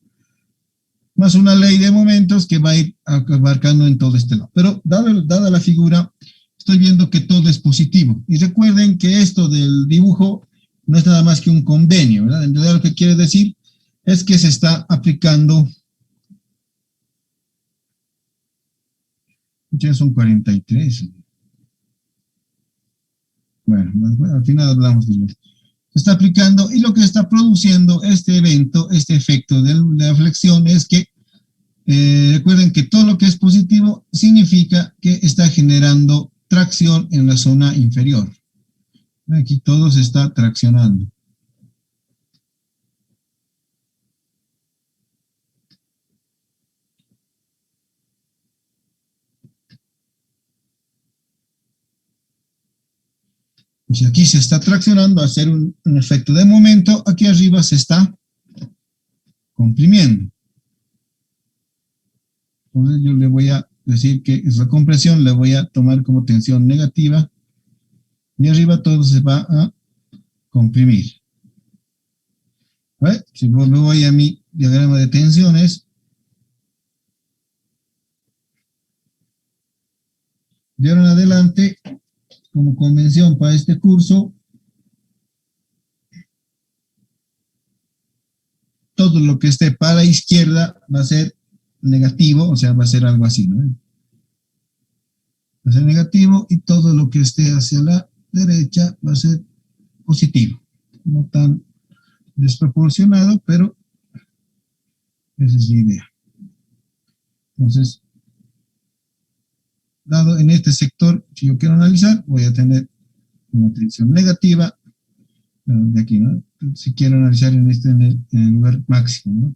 Más una ley de momentos que va a ir abarcando en todo este lado. Pero dada la figura, estoy viendo que todo es positivo. Y recuerden que esto del dibujo no es nada más que un convenio, ¿verdad? En realidad lo que quiere decir es que se está aplicando, ya son 43. Bueno, al final hablamos de eso. Se está aplicando y lo que está produciendo este evento, este efecto de la flexión es que recuerden que todo lo que es positivo significa que está generando tracción en la zona inferior. Aquí todo se está traccionando. Si aquí se está traccionando, a hacer un efecto de momento, aquí arriba se está comprimiendo. Entonces yo le voy a decir que esa compresión la voy a tomar como tensión negativa y arriba todo se va a comprimir. ¿Vale? Si me voy a mi diagrama de tensiones, de ahora en adelante, como convención para este curso, todo lo que esté para la izquierda va a ser negativo, o sea, va a ser algo así, ¿no? Va a ser negativo y todo lo que esté hacia la derecha va a ser positivo. No tan desproporcionado, pero esa es la idea. Entonces, dado en este sector, si yo quiero analizar, voy a tener una tensión negativa de aquí, ¿no? Si quiero analizar en el lugar máximo, ¿no?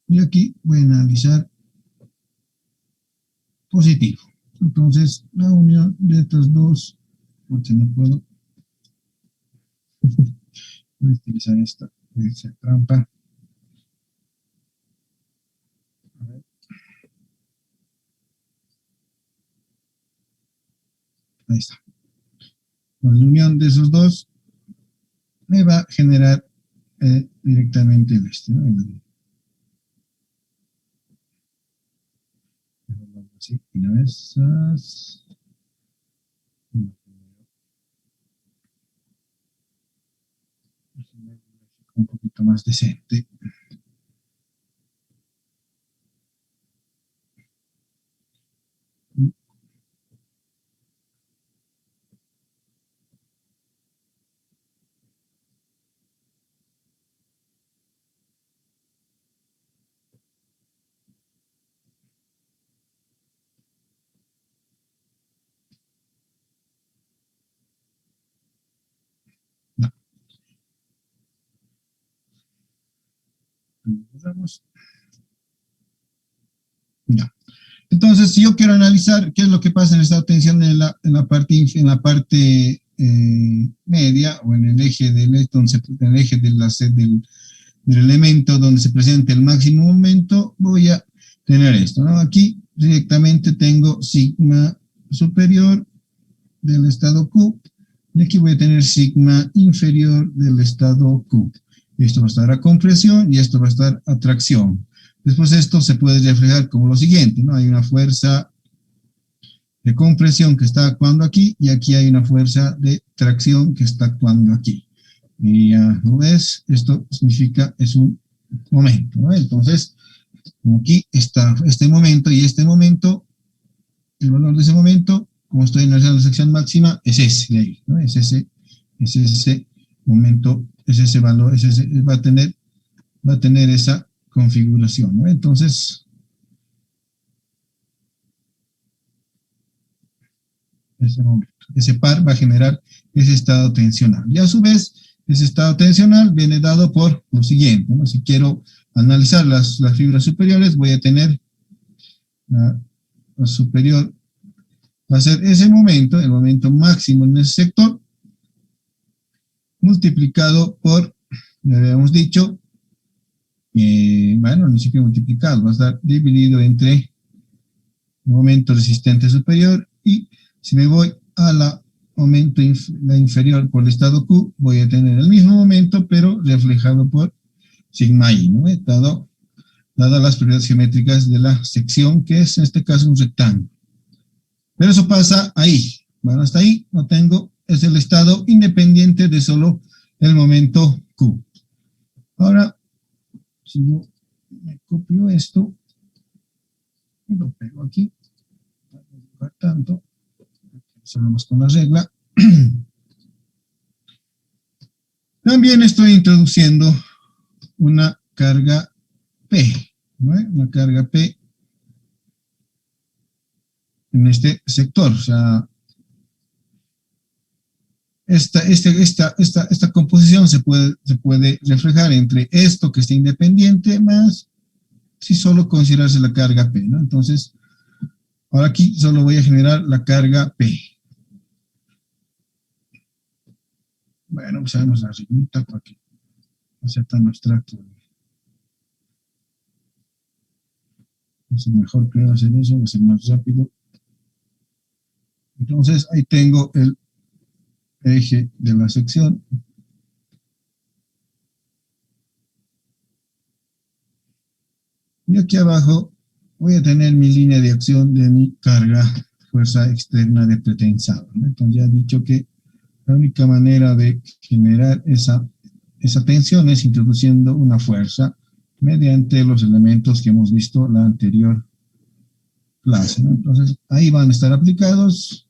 Y aquí voy a analizar positivo. Entonces, la unión de estas dos, porque no puedo Voy a utilizar esta, voy a hacer trampa. A ver. Ahí está. La unión de esos dos me va a generar directamente el este, ¿no? Así, una vez más. Un poquito más decente. No. No. Entonces, si yo quiero analizar qué es lo que pasa en el estado de tensión en la parte media o en el eje del eje del elemento donde se presenta el máximo momento, voy a tener esto, ¿no? Aquí directamente tengo sigma superior del estado Q y aquí voy a tener sigma inferior del estado Q. Esto va a estar a compresión y esto va a estar a tracción. Después esto se puede reflejar como lo siguiente, ¿no? Hay una fuerza de compresión que está actuando aquí y aquí hay una fuerza de tracción que está actuando aquí. Y a lo ves, esto significa, es un momento, ¿no? Entonces, como aquí está este momento y este momento, el valor de ese momento, como estoy analizando la sección máxima, es ese de ahí, ¿no? Es ese momento, es ese valor, va a tener esa configuración, ¿no? Entonces, ese momento, ese par va a generar ese estado tensional. Y a su vez, ese estado tensional viene dado por lo siguiente, ¿no? Si quiero analizar las fibras superiores, voy a tener la superior, va a ser ese momento, el momento máximo en ese sector, multiplicado por, ya habíamos dicho, bueno, ni siquiera multiplicado, va a estar dividido entre el momento resistente superior y si me voy a la inferior por el estado Q, voy a tener el mismo momento, pero reflejado por sigma I, ¿no? Dadas las propiedades geométricas de la sección, que es en este caso un rectángulo. Pero eso pasa ahí. Bueno, hasta ahí no tengo, es el estado independiente de solo el momento Q. Ahora, si yo me copio esto y lo pego aquí, no dibujar tanto, empezamos con la regla. También estoy introduciendo una carga P, ¿no? Una carga P en este sector. O sea, esta composición se puede reflejar entre esto que está independiente más si solo considerarse la carga P, ¿no? Entonces, ahora aquí solo voy a generar la carga P. Bueno, pues hagamos la reglita para que no sea tan abstracto. Es mejor que hacer eso, va a ser más rápido. Entonces, ahí tengo el eje de la sección. Y aquí abajo voy a tener mi línea de acción de mi carga, fuerza externa de pretensado, ¿no? Entonces ya he dicho que la única manera de generar esa tensión es introduciendo una fuerza mediante los elementos que hemos visto en la anterior clase, ¿no? Entonces ahí van a estar aplicados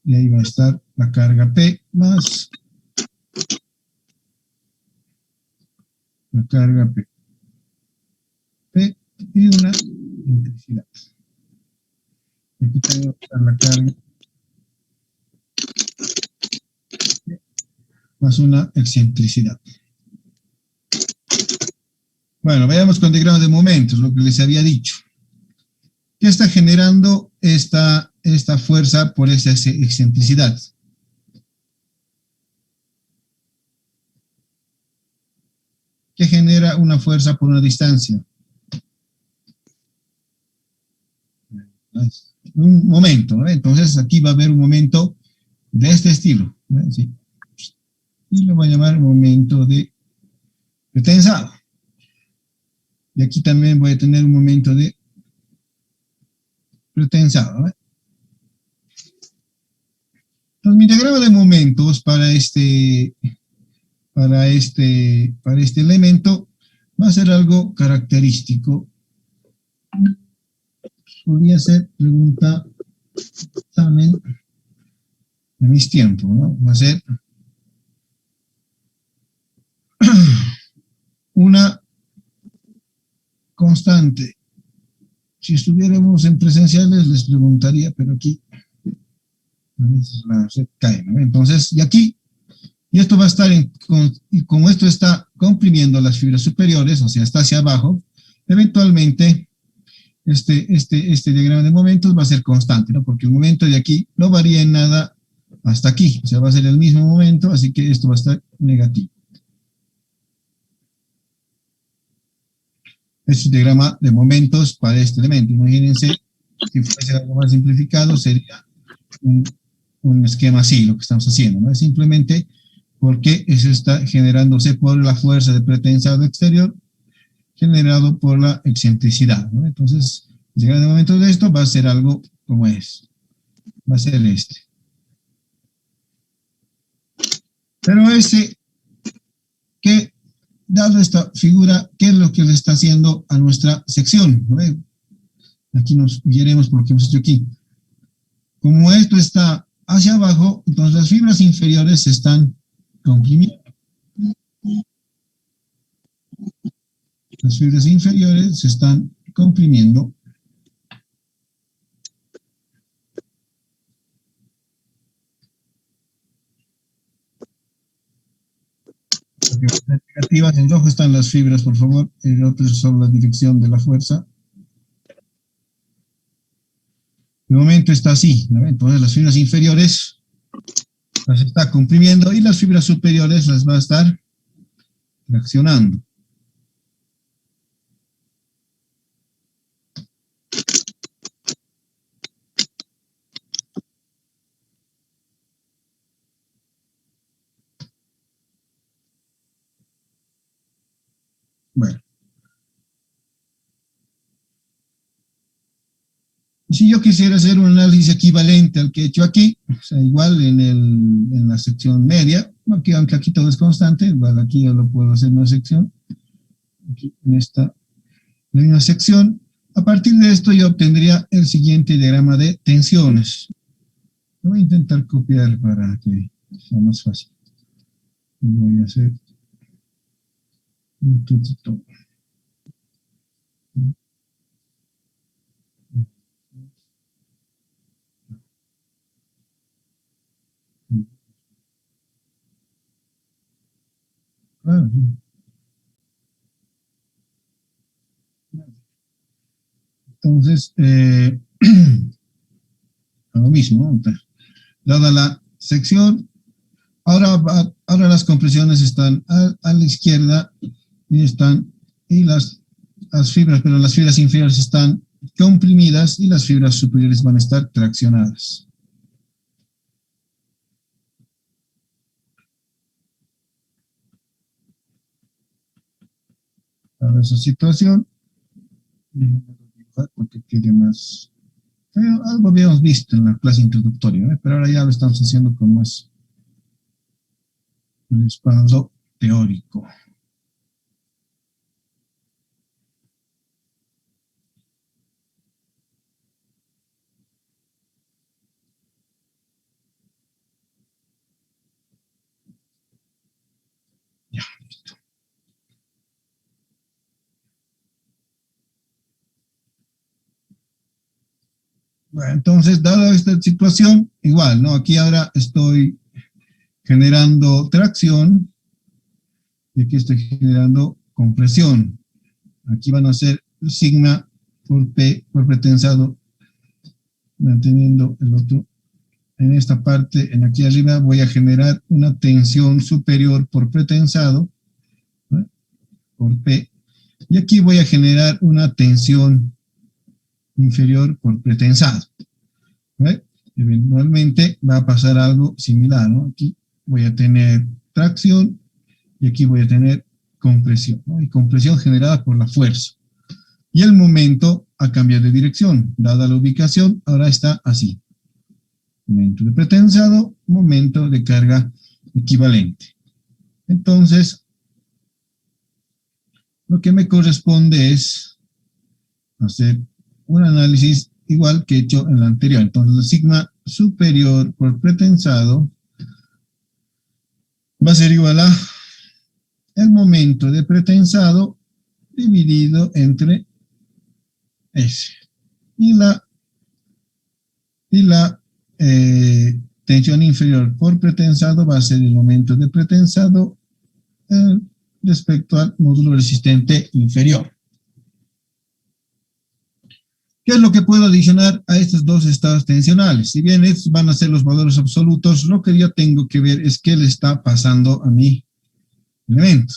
y ahí va a estar la carga P más la carga P. P y una excentricidad. Aquí tengo que estar la carga más una excentricidad. Bueno, veamos con diagrama de momentos, lo que les había dicho. ¿Qué está generando esta fuerza por esa excentricidad? que genera una fuerza por una distancia. Un momento, ¿no? Entonces aquí va a haber un momento de este estilo, ¿no? ¿Sí? Y lo voy a llamar momento de pretensado. Y aquí también voy a tener un momento de pretensado, ¿no? Entonces mi diagrama de momentos para este elemento va a ser algo característico. Podría ser pregunta examen de mis tiempos, ¿no? Va a ser una constante. Si estuviéramos en presenciales les preguntaría, pero aquí a veces se cae, ¿no? Entonces, y aquí, y esto va a estar, y como esto está comprimiendo las fibras superiores, o sea, está hacia abajo, eventualmente este diagrama de momentos va a ser constante, ¿no? Porque el momento de aquí no varía en nada hasta aquí, o sea, va a ser el mismo momento, así que esto va a estar negativo. Este es el diagrama de momentos para este elemento. Imagínense, si fuese algo más simplificado, sería un esquema así, lo que estamos haciendo, ¿no? Es simplemente porque eso está generándose por la fuerza de pretensado exterior generado por la excentricidad, ¿no? Entonces, el diagrama de momentos de esto va a ser algo como es. Va a ser este. Pero que dado esta figura, ¿qué es lo que le está haciendo a nuestra sección? ¿No? Aquí nos guiaremos por lo que hemos hecho aquí. Como esto está hacia abajo, entonces las fibras inferiores se están comprimiendo. Las fibras inferiores se están comprimiendo. Negativas, en rojo están las fibras, por favor, el otro es solo la dirección de la fuerza. De momento está así, ¿no? Entonces las fibras inferiores las está comprimiendo y las fibras superiores las va a estar traccionando. Bueno. Si yo quisiera hacer un análisis equivalente al que he hecho aquí, o sea, igual en la sección media, aunque aquí todo es constante, igual aquí yo lo puedo hacer en una sección, aquí en esta misma sección, a partir de esto yo obtendría el siguiente diagrama de tensiones. Lo voy a intentar copiar para que sea más fácil. Voy a hacer un tutito. Ah, entonces, lo mismo, ¿no? Dada la sección, ahora las compresiones están a la izquierda y las fibras, pero las fibras inferiores están comprimidas y las fibras superiores van a estar traccionadas. Para esa situación, porque quede más... algo habíamos visto en la clase introductoria, ¿eh? Pero ahora ya lo estamos haciendo con más respaldo teórico. Ya, listo. Bueno, entonces, dada esta situación, igual, ¿no? Aquí ahora estoy generando tracción y aquí estoy generando compresión. Aquí van a ser sigma por P por pretensado, manteniendo el otro. En esta parte, en aquí arriba, voy a generar una tensión superior por pretensado, ¿no? por P. Y aquí voy a generar una tensión inferior por pretensado. ¿Ve? Eventualmente va a pasar algo similar, ¿no? Aquí voy a tener tracción y aquí voy a tener compresión, ¿no? Y compresión generada por la fuerza. Y el momento a cambiar de dirección. Dada la ubicación, ahora está así. Momento de pretensado, momento de carga equivalente. Entonces, lo que me corresponde es hacer un análisis igual que he hecho en la anterior. Entonces, el sigma superior por pretensado va a ser igual a el momento de pretensado dividido entre S. Y la tensión inferior por pretensado va a ser el momento de pretensado respecto al módulo resistente inferior. ¿Qué es lo que puedo adicionar a estos dos estados tensionales? Si bien estos van a ser los valores absolutos, lo que yo tengo que ver es qué le está pasando a mi elemento.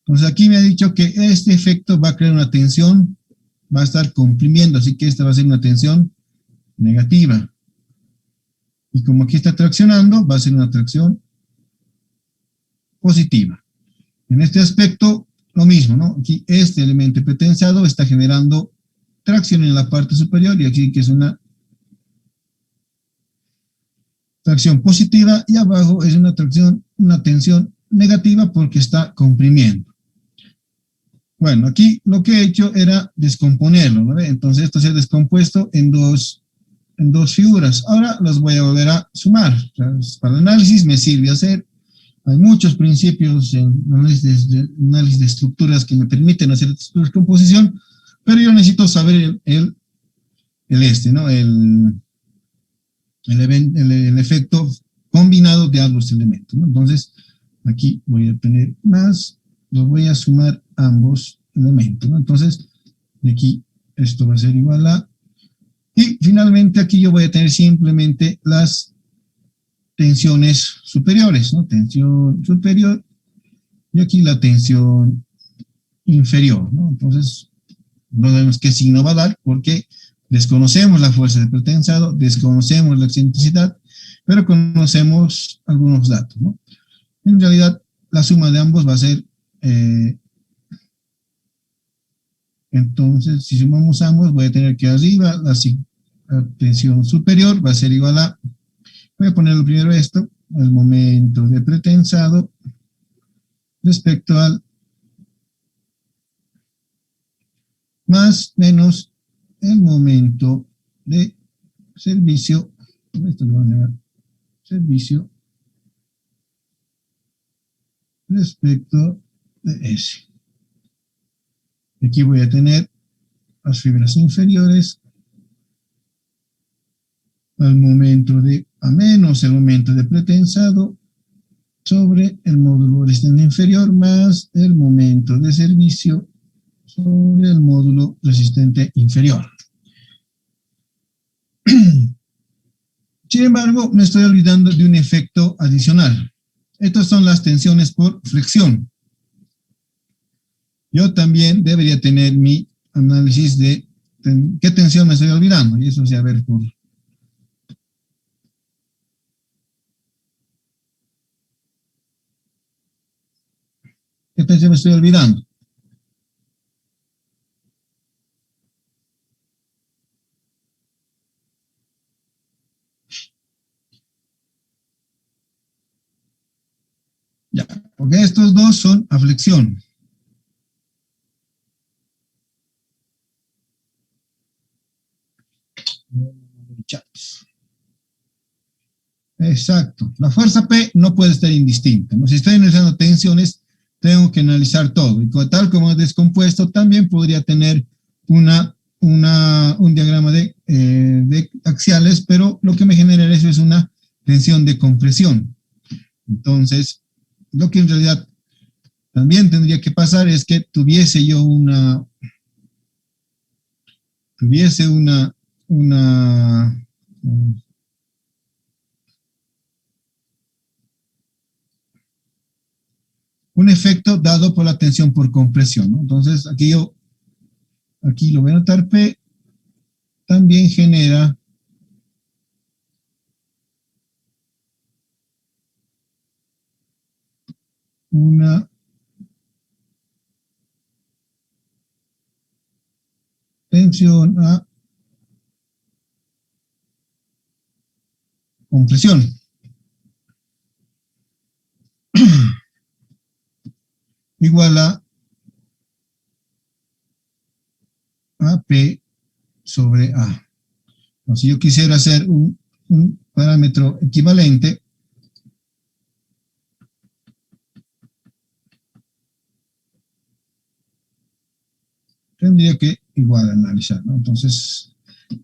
Entonces aquí me ha dicho que este efecto va a crear una tensión, va a estar comprimiendo, así que esta va a ser una tensión negativa. Y como aquí está traccionando, va a ser una tracción positiva. En este aspecto, lo mismo, ¿no? Aquí este elemento pretensado está generando tracción en la parte superior y aquí que es una tracción positiva y abajo es una tensión negativa porque está comprimiendo. Bueno, aquí lo que he hecho era descomponerlo, ¿no? Entonces esto se ha descompuesto en dos figuras. Ahora las voy a volver a sumar. O sea, para el análisis me sirve hacer. Hay muchos principios en análisis de estructuras que me permiten hacer esta descomposición, pero yo necesito saber el ¿no? El efecto combinado de ambos elementos, ¿no? Entonces, aquí voy a tener más, los voy a sumar ambos elementos, ¿no? Entonces, de aquí esto va a ser igual a, y finalmente aquí yo voy a tener simplemente las tensiones superiores, ¿no? Tensión superior y aquí la tensión inferior, ¿no? Entonces, no sabemos qué signo va a dar porque desconocemos la fuerza de pretensado, desconocemos la excentricidad, pero conocemos algunos datos, ¿no? En realidad, la suma de ambos va a ser, entonces, si sumamos ambos, voy a tener que arriba la tensión superior va a ser igual a, voy a ponerlo primero esto, el momento de pretensado respecto al más menos el momento de servicio, esto lo van a llamar servicio respecto de S. Aquí voy a tener las fibras inferiores al momento de a menos el momento de pretensado sobre el módulo resistente inferior más el momento de servicio sobre el módulo resistente inferior. Sin embargo, me estoy olvidando de un efecto adicional. Estas son las tensiones por flexión. Yo también debería tener mi análisis de qué tensión me estoy olvidando. Y eso sí, a ver, por ¿qué tensión me estoy olvidando? Ya, porque estos dos son a flexión. Exacto. La fuerza P no puede estar indistinta, ¿no? Si estoy analizando tensiones, tengo que analizar todo. Y tal como es descompuesto, también podría tener un diagrama de axiales, pero lo que me genera eso es una tensión de compresión. Entonces, lo que en realidad también tendría que pasar es que tuviese yo una un efecto dado por la tensión por compresión, ¿no? Entonces, aquí lo voy a anotar, P también genera una tensión a compresión. Igual a P sobre A. Entonces, si yo quisiera hacer un parámetro equivalente, tendría que igual analizar, ¿no? Entonces,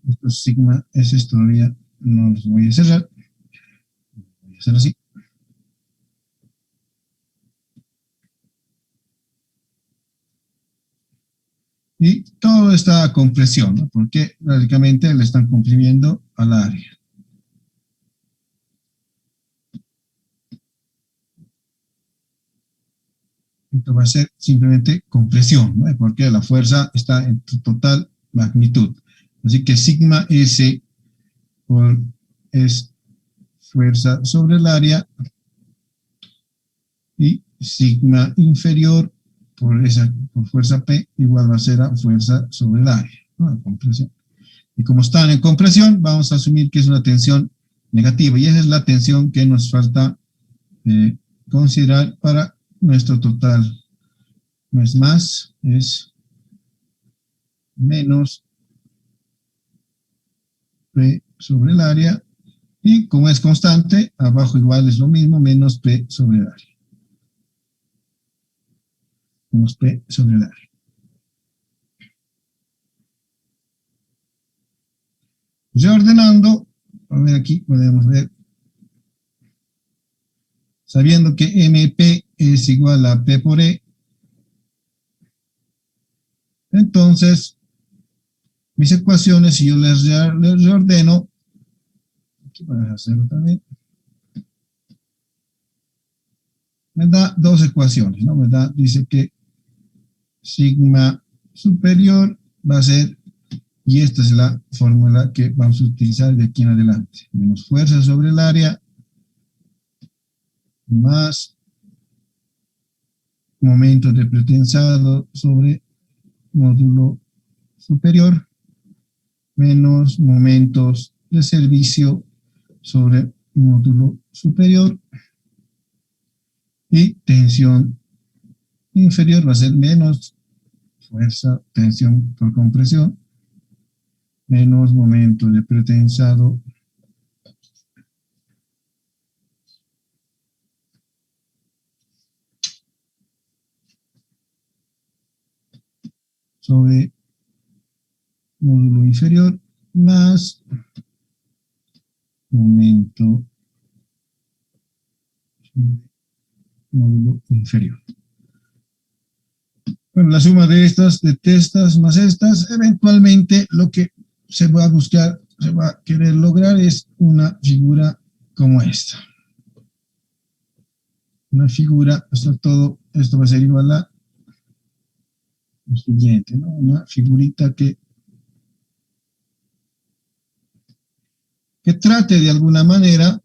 estos sigma S todavía no los voy a cerrar. Voy a hacer así. Y todo está a compresión, ¿no? Porque básicamente le están comprimiendo al área. Esto va a ser simplemente compresión, ¿no? Porque la fuerza está en su total magnitud. Así que sigma S es fuerza sobre el área y sigma inferior por fuerza P igual va a ser a fuerza sobre el área, ¿no? La compresión. Y como están en compresión, vamos a asumir que es una tensión negativa y esa es la tensión que nos falta considerar para nuestro total. No es más, es menos P sobre el área y como es constante, abajo igual es lo mismo, menos P sobre el área. Menos P sobre el área. Reordenando, a ver aquí podemos ver, sabiendo que MP es igual a P por E, entonces mis ecuaciones, si yo les reordeno, aquí voy a hacerlo también, me da dos ecuaciones, ¿no? Dice que sigma superior va a ser, y esta es la fórmula que vamos a utilizar de aquí en adelante, menos fuerza sobre el área, más momento de pretensado sobre módulo superior, menos momentos de servicio sobre módulo superior, y tensión inferior va a ser menos fuerza, tensión por compresión, menos momento de pretensado sobre módulo inferior, más momento sobre módulo inferior. Bueno, la suma de estas más estas, eventualmente lo que se va a buscar, se va a querer lograr es una figura como esta. Una figura, esto va a ser igual a lo siguiente, ¿no? Una figurita que trate de alguna manera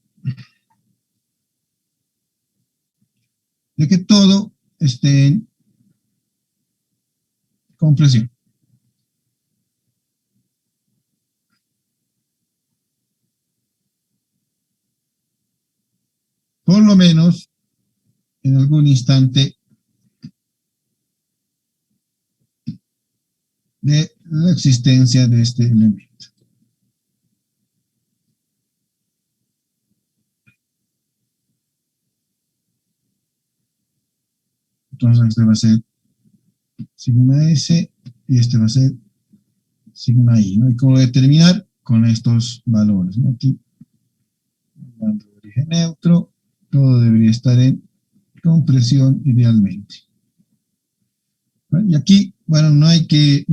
de que todo esté en compresión. Por lo menos en algún instante de la existencia de este elemento. Entonces este va a ser sigma S y este va a ser sigma I, ¿no? Y cómo determinar con estos valores, ¿no? Aquí, dando origen neutro, todo debería estar en compresión idealmente. ¿Vale? Y aquí, bueno, no hay que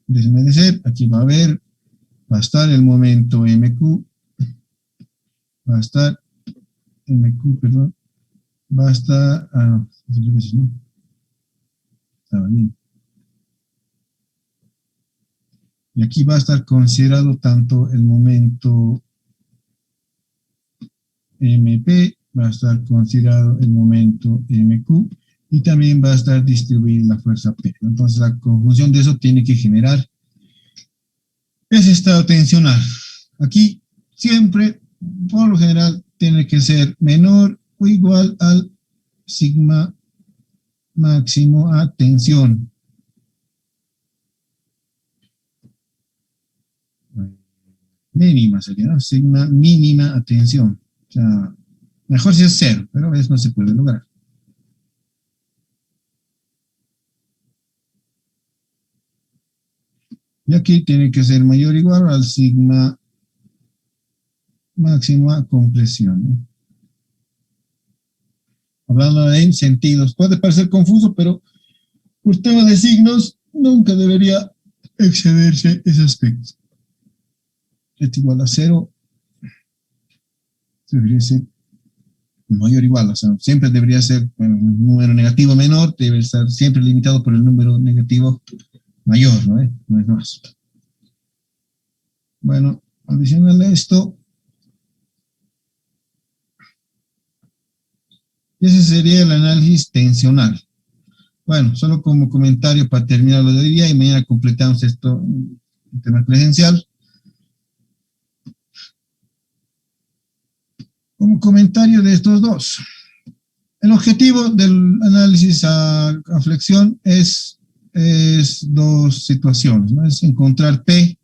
desmerecer, aquí va a estar el momento MQ, va a estar MQ, perdón, va a estar, ¿no? Estaba bien. Y aquí va a estar considerado tanto el momento MP, va a estar considerado el momento MQ, y también va a estar distribuida la fuerza P. Entonces la conjunción de eso tiene que generar ese estado tensional. Aquí siempre, por lo general, tiene que ser menor o igual al sigma máximo a tensión. Mínima sería, ¿no? Sigma mínima a tensión. O sea, mejor si es cero, pero a veces no se puede lograr. Y aquí tiene que ser mayor o igual al sigma máximo a compresión, ¿no? Hablando de sentidos, puede parecer confuso, pero por tema de signos nunca debería excederse ese aspecto. Esto igual a cero debería ser mayor o igual, o sea, siempre debería ser, bueno, un número negativo menor debe estar siempre limitado por el número negativo mayor, ¿no? No es más. Bueno, adicional a esto, ese sería el análisis tensional. Bueno, solo como comentario para terminar lo de hoy día y mañana completamos esto en tema presencial. Como comentario de estos dos. El objetivo del análisis a flexión es dos situaciones, ¿no? Es encontrar P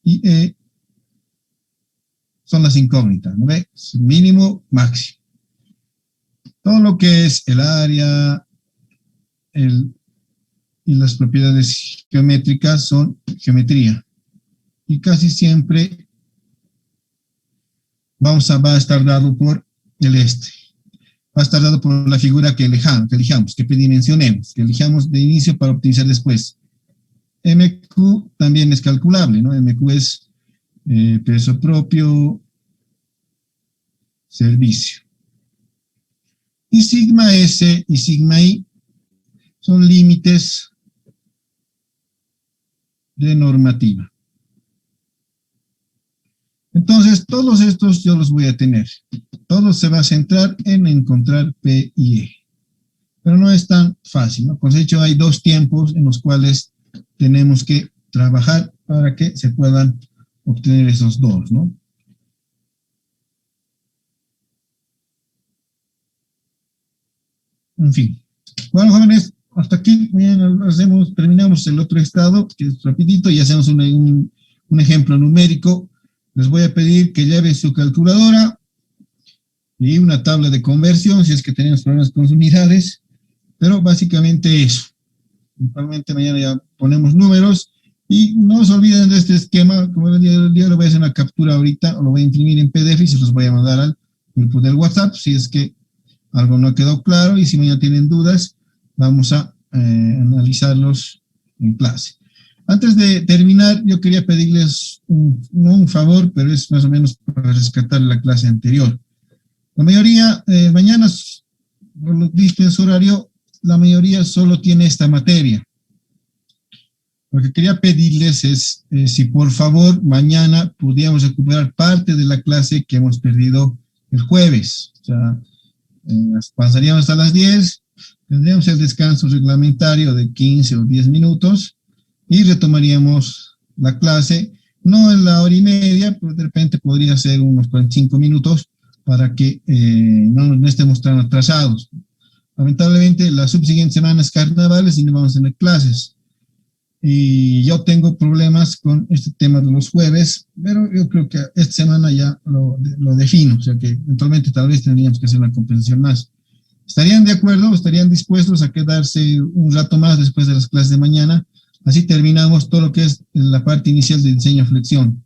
y E son las incógnitas, ¿no ve? Mínimo, máximo. Todo lo que es el área y las propiedades geométricas son geometría. Y casi siempre va a estar dado por el va a estar dado por la figura que elijamos, que predimensionemos, que elijamos de inicio para optimizar después. MQ también es calculable, ¿no? MQ es peso propio, servicio. Y sigma S y sigma I son límites de normativa. Entonces, todos estos yo los voy a tener. Todo se va a centrar en encontrar P y E. Pero no es tan fácil, ¿no? Pues de hecho hay dos tiempos en los cuales tenemos que trabajar para que se puedan obtener esos dos, ¿no? En fin. Bueno, jóvenes, hasta aquí. Terminamos el otro estado, que es rapidito, y hacemos un ejemplo numérico. Les voy a pedir que lleven su calculadora y una tabla de conversión, si es que tenemos problemas con unidades, pero básicamente eso. Principalmente mañana ya ponemos números, y no se olviden de este esquema. Como el día le voy a hacer una captura ahorita, o lo voy a imprimir en PDF y se los voy a mandar al grupo del WhatsApp, si es que algo no quedó claro, y si mañana tienen dudas, vamos a analizarlos en clase. Antes de terminar, yo quería pedirles no un favor, pero es más o menos para rescatar la clase anterior. La mayoría, mañana, por lo visto en su horario, la mayoría solo tiene esta materia. Lo que quería pedirles es si por favor mañana pudiéramos recuperar parte de la clase que hemos perdido el jueves. O sea, pasaríamos hasta las 10, tendríamos el descanso reglamentario de 15 o 10 minutos y retomaríamos la clase, no en la hora y media, pero de repente podría ser unos 45 minutos para que no estemos tan atrasados. Lamentablemente, la subsiguiente semana es carnavales y no vamos a tener clases. Y yo tengo problemas con este tema de los jueves, pero yo creo que esta semana ya lo defino, o sea que eventualmente tal vez tendríamos que hacer una compensación más. ¿Estarían de acuerdo? ¿Estarían dispuestos a quedarse un rato más después de las clases de mañana? Así terminamos todo lo que es la parte inicial de diseño flexión.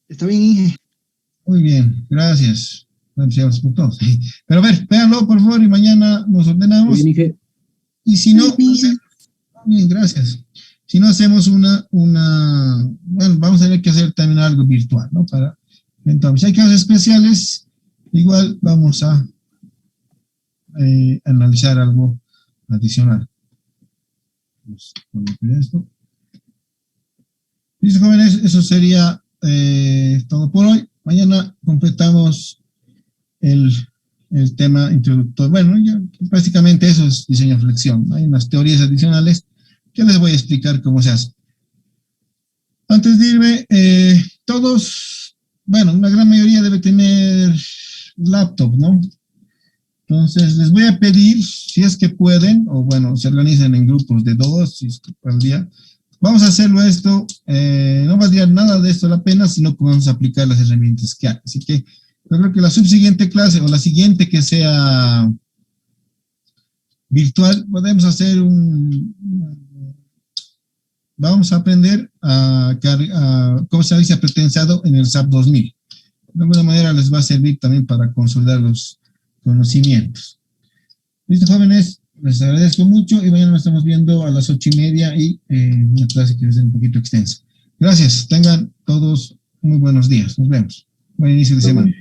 Está bien, Inge. Muy bien, gracias. Por todos. Pero a ver, véanlo por favor y mañana nos ordenamos. Bien, Inge. Y si no, bien, gracias. Si no hacemos bueno, vamos a tener que hacer también algo virtual, ¿no? Para Entonces, si hay casos especiales, igual vamos a analizar algo adicional. Vamos a poner esto. Listo, jóvenes, eso sería todo por hoy. Mañana completamos el tema introductorio. Bueno, ya básicamente eso es diseño flexión. Hay unas teorías adicionales que les voy a explicar cómo se hace. Antes de irme, todos, bueno, una gran mayoría debe tener laptop, ¿no? Entonces, les voy a pedir, si es que pueden, o bueno, se organizan en grupos de 2, si es que al día. Vamos a hacerlo esto, no valdría nada de esto la pena, sino que vamos a aplicar las herramientas que hay. Así que yo creo que la subsiguiente clase, o la siguiente que sea virtual, podemos hacer vamos a aprender cómo se dice pretensado en el SAP 2000. De alguna manera les va a servir también para consolidar los conocimientos. Listo, jóvenes, les agradezco mucho y mañana nos estamos viendo a las 8:30 y una clase que es un poquito extensa. Gracias, tengan todos muy buenos días, nos vemos. Buen inicio de semana.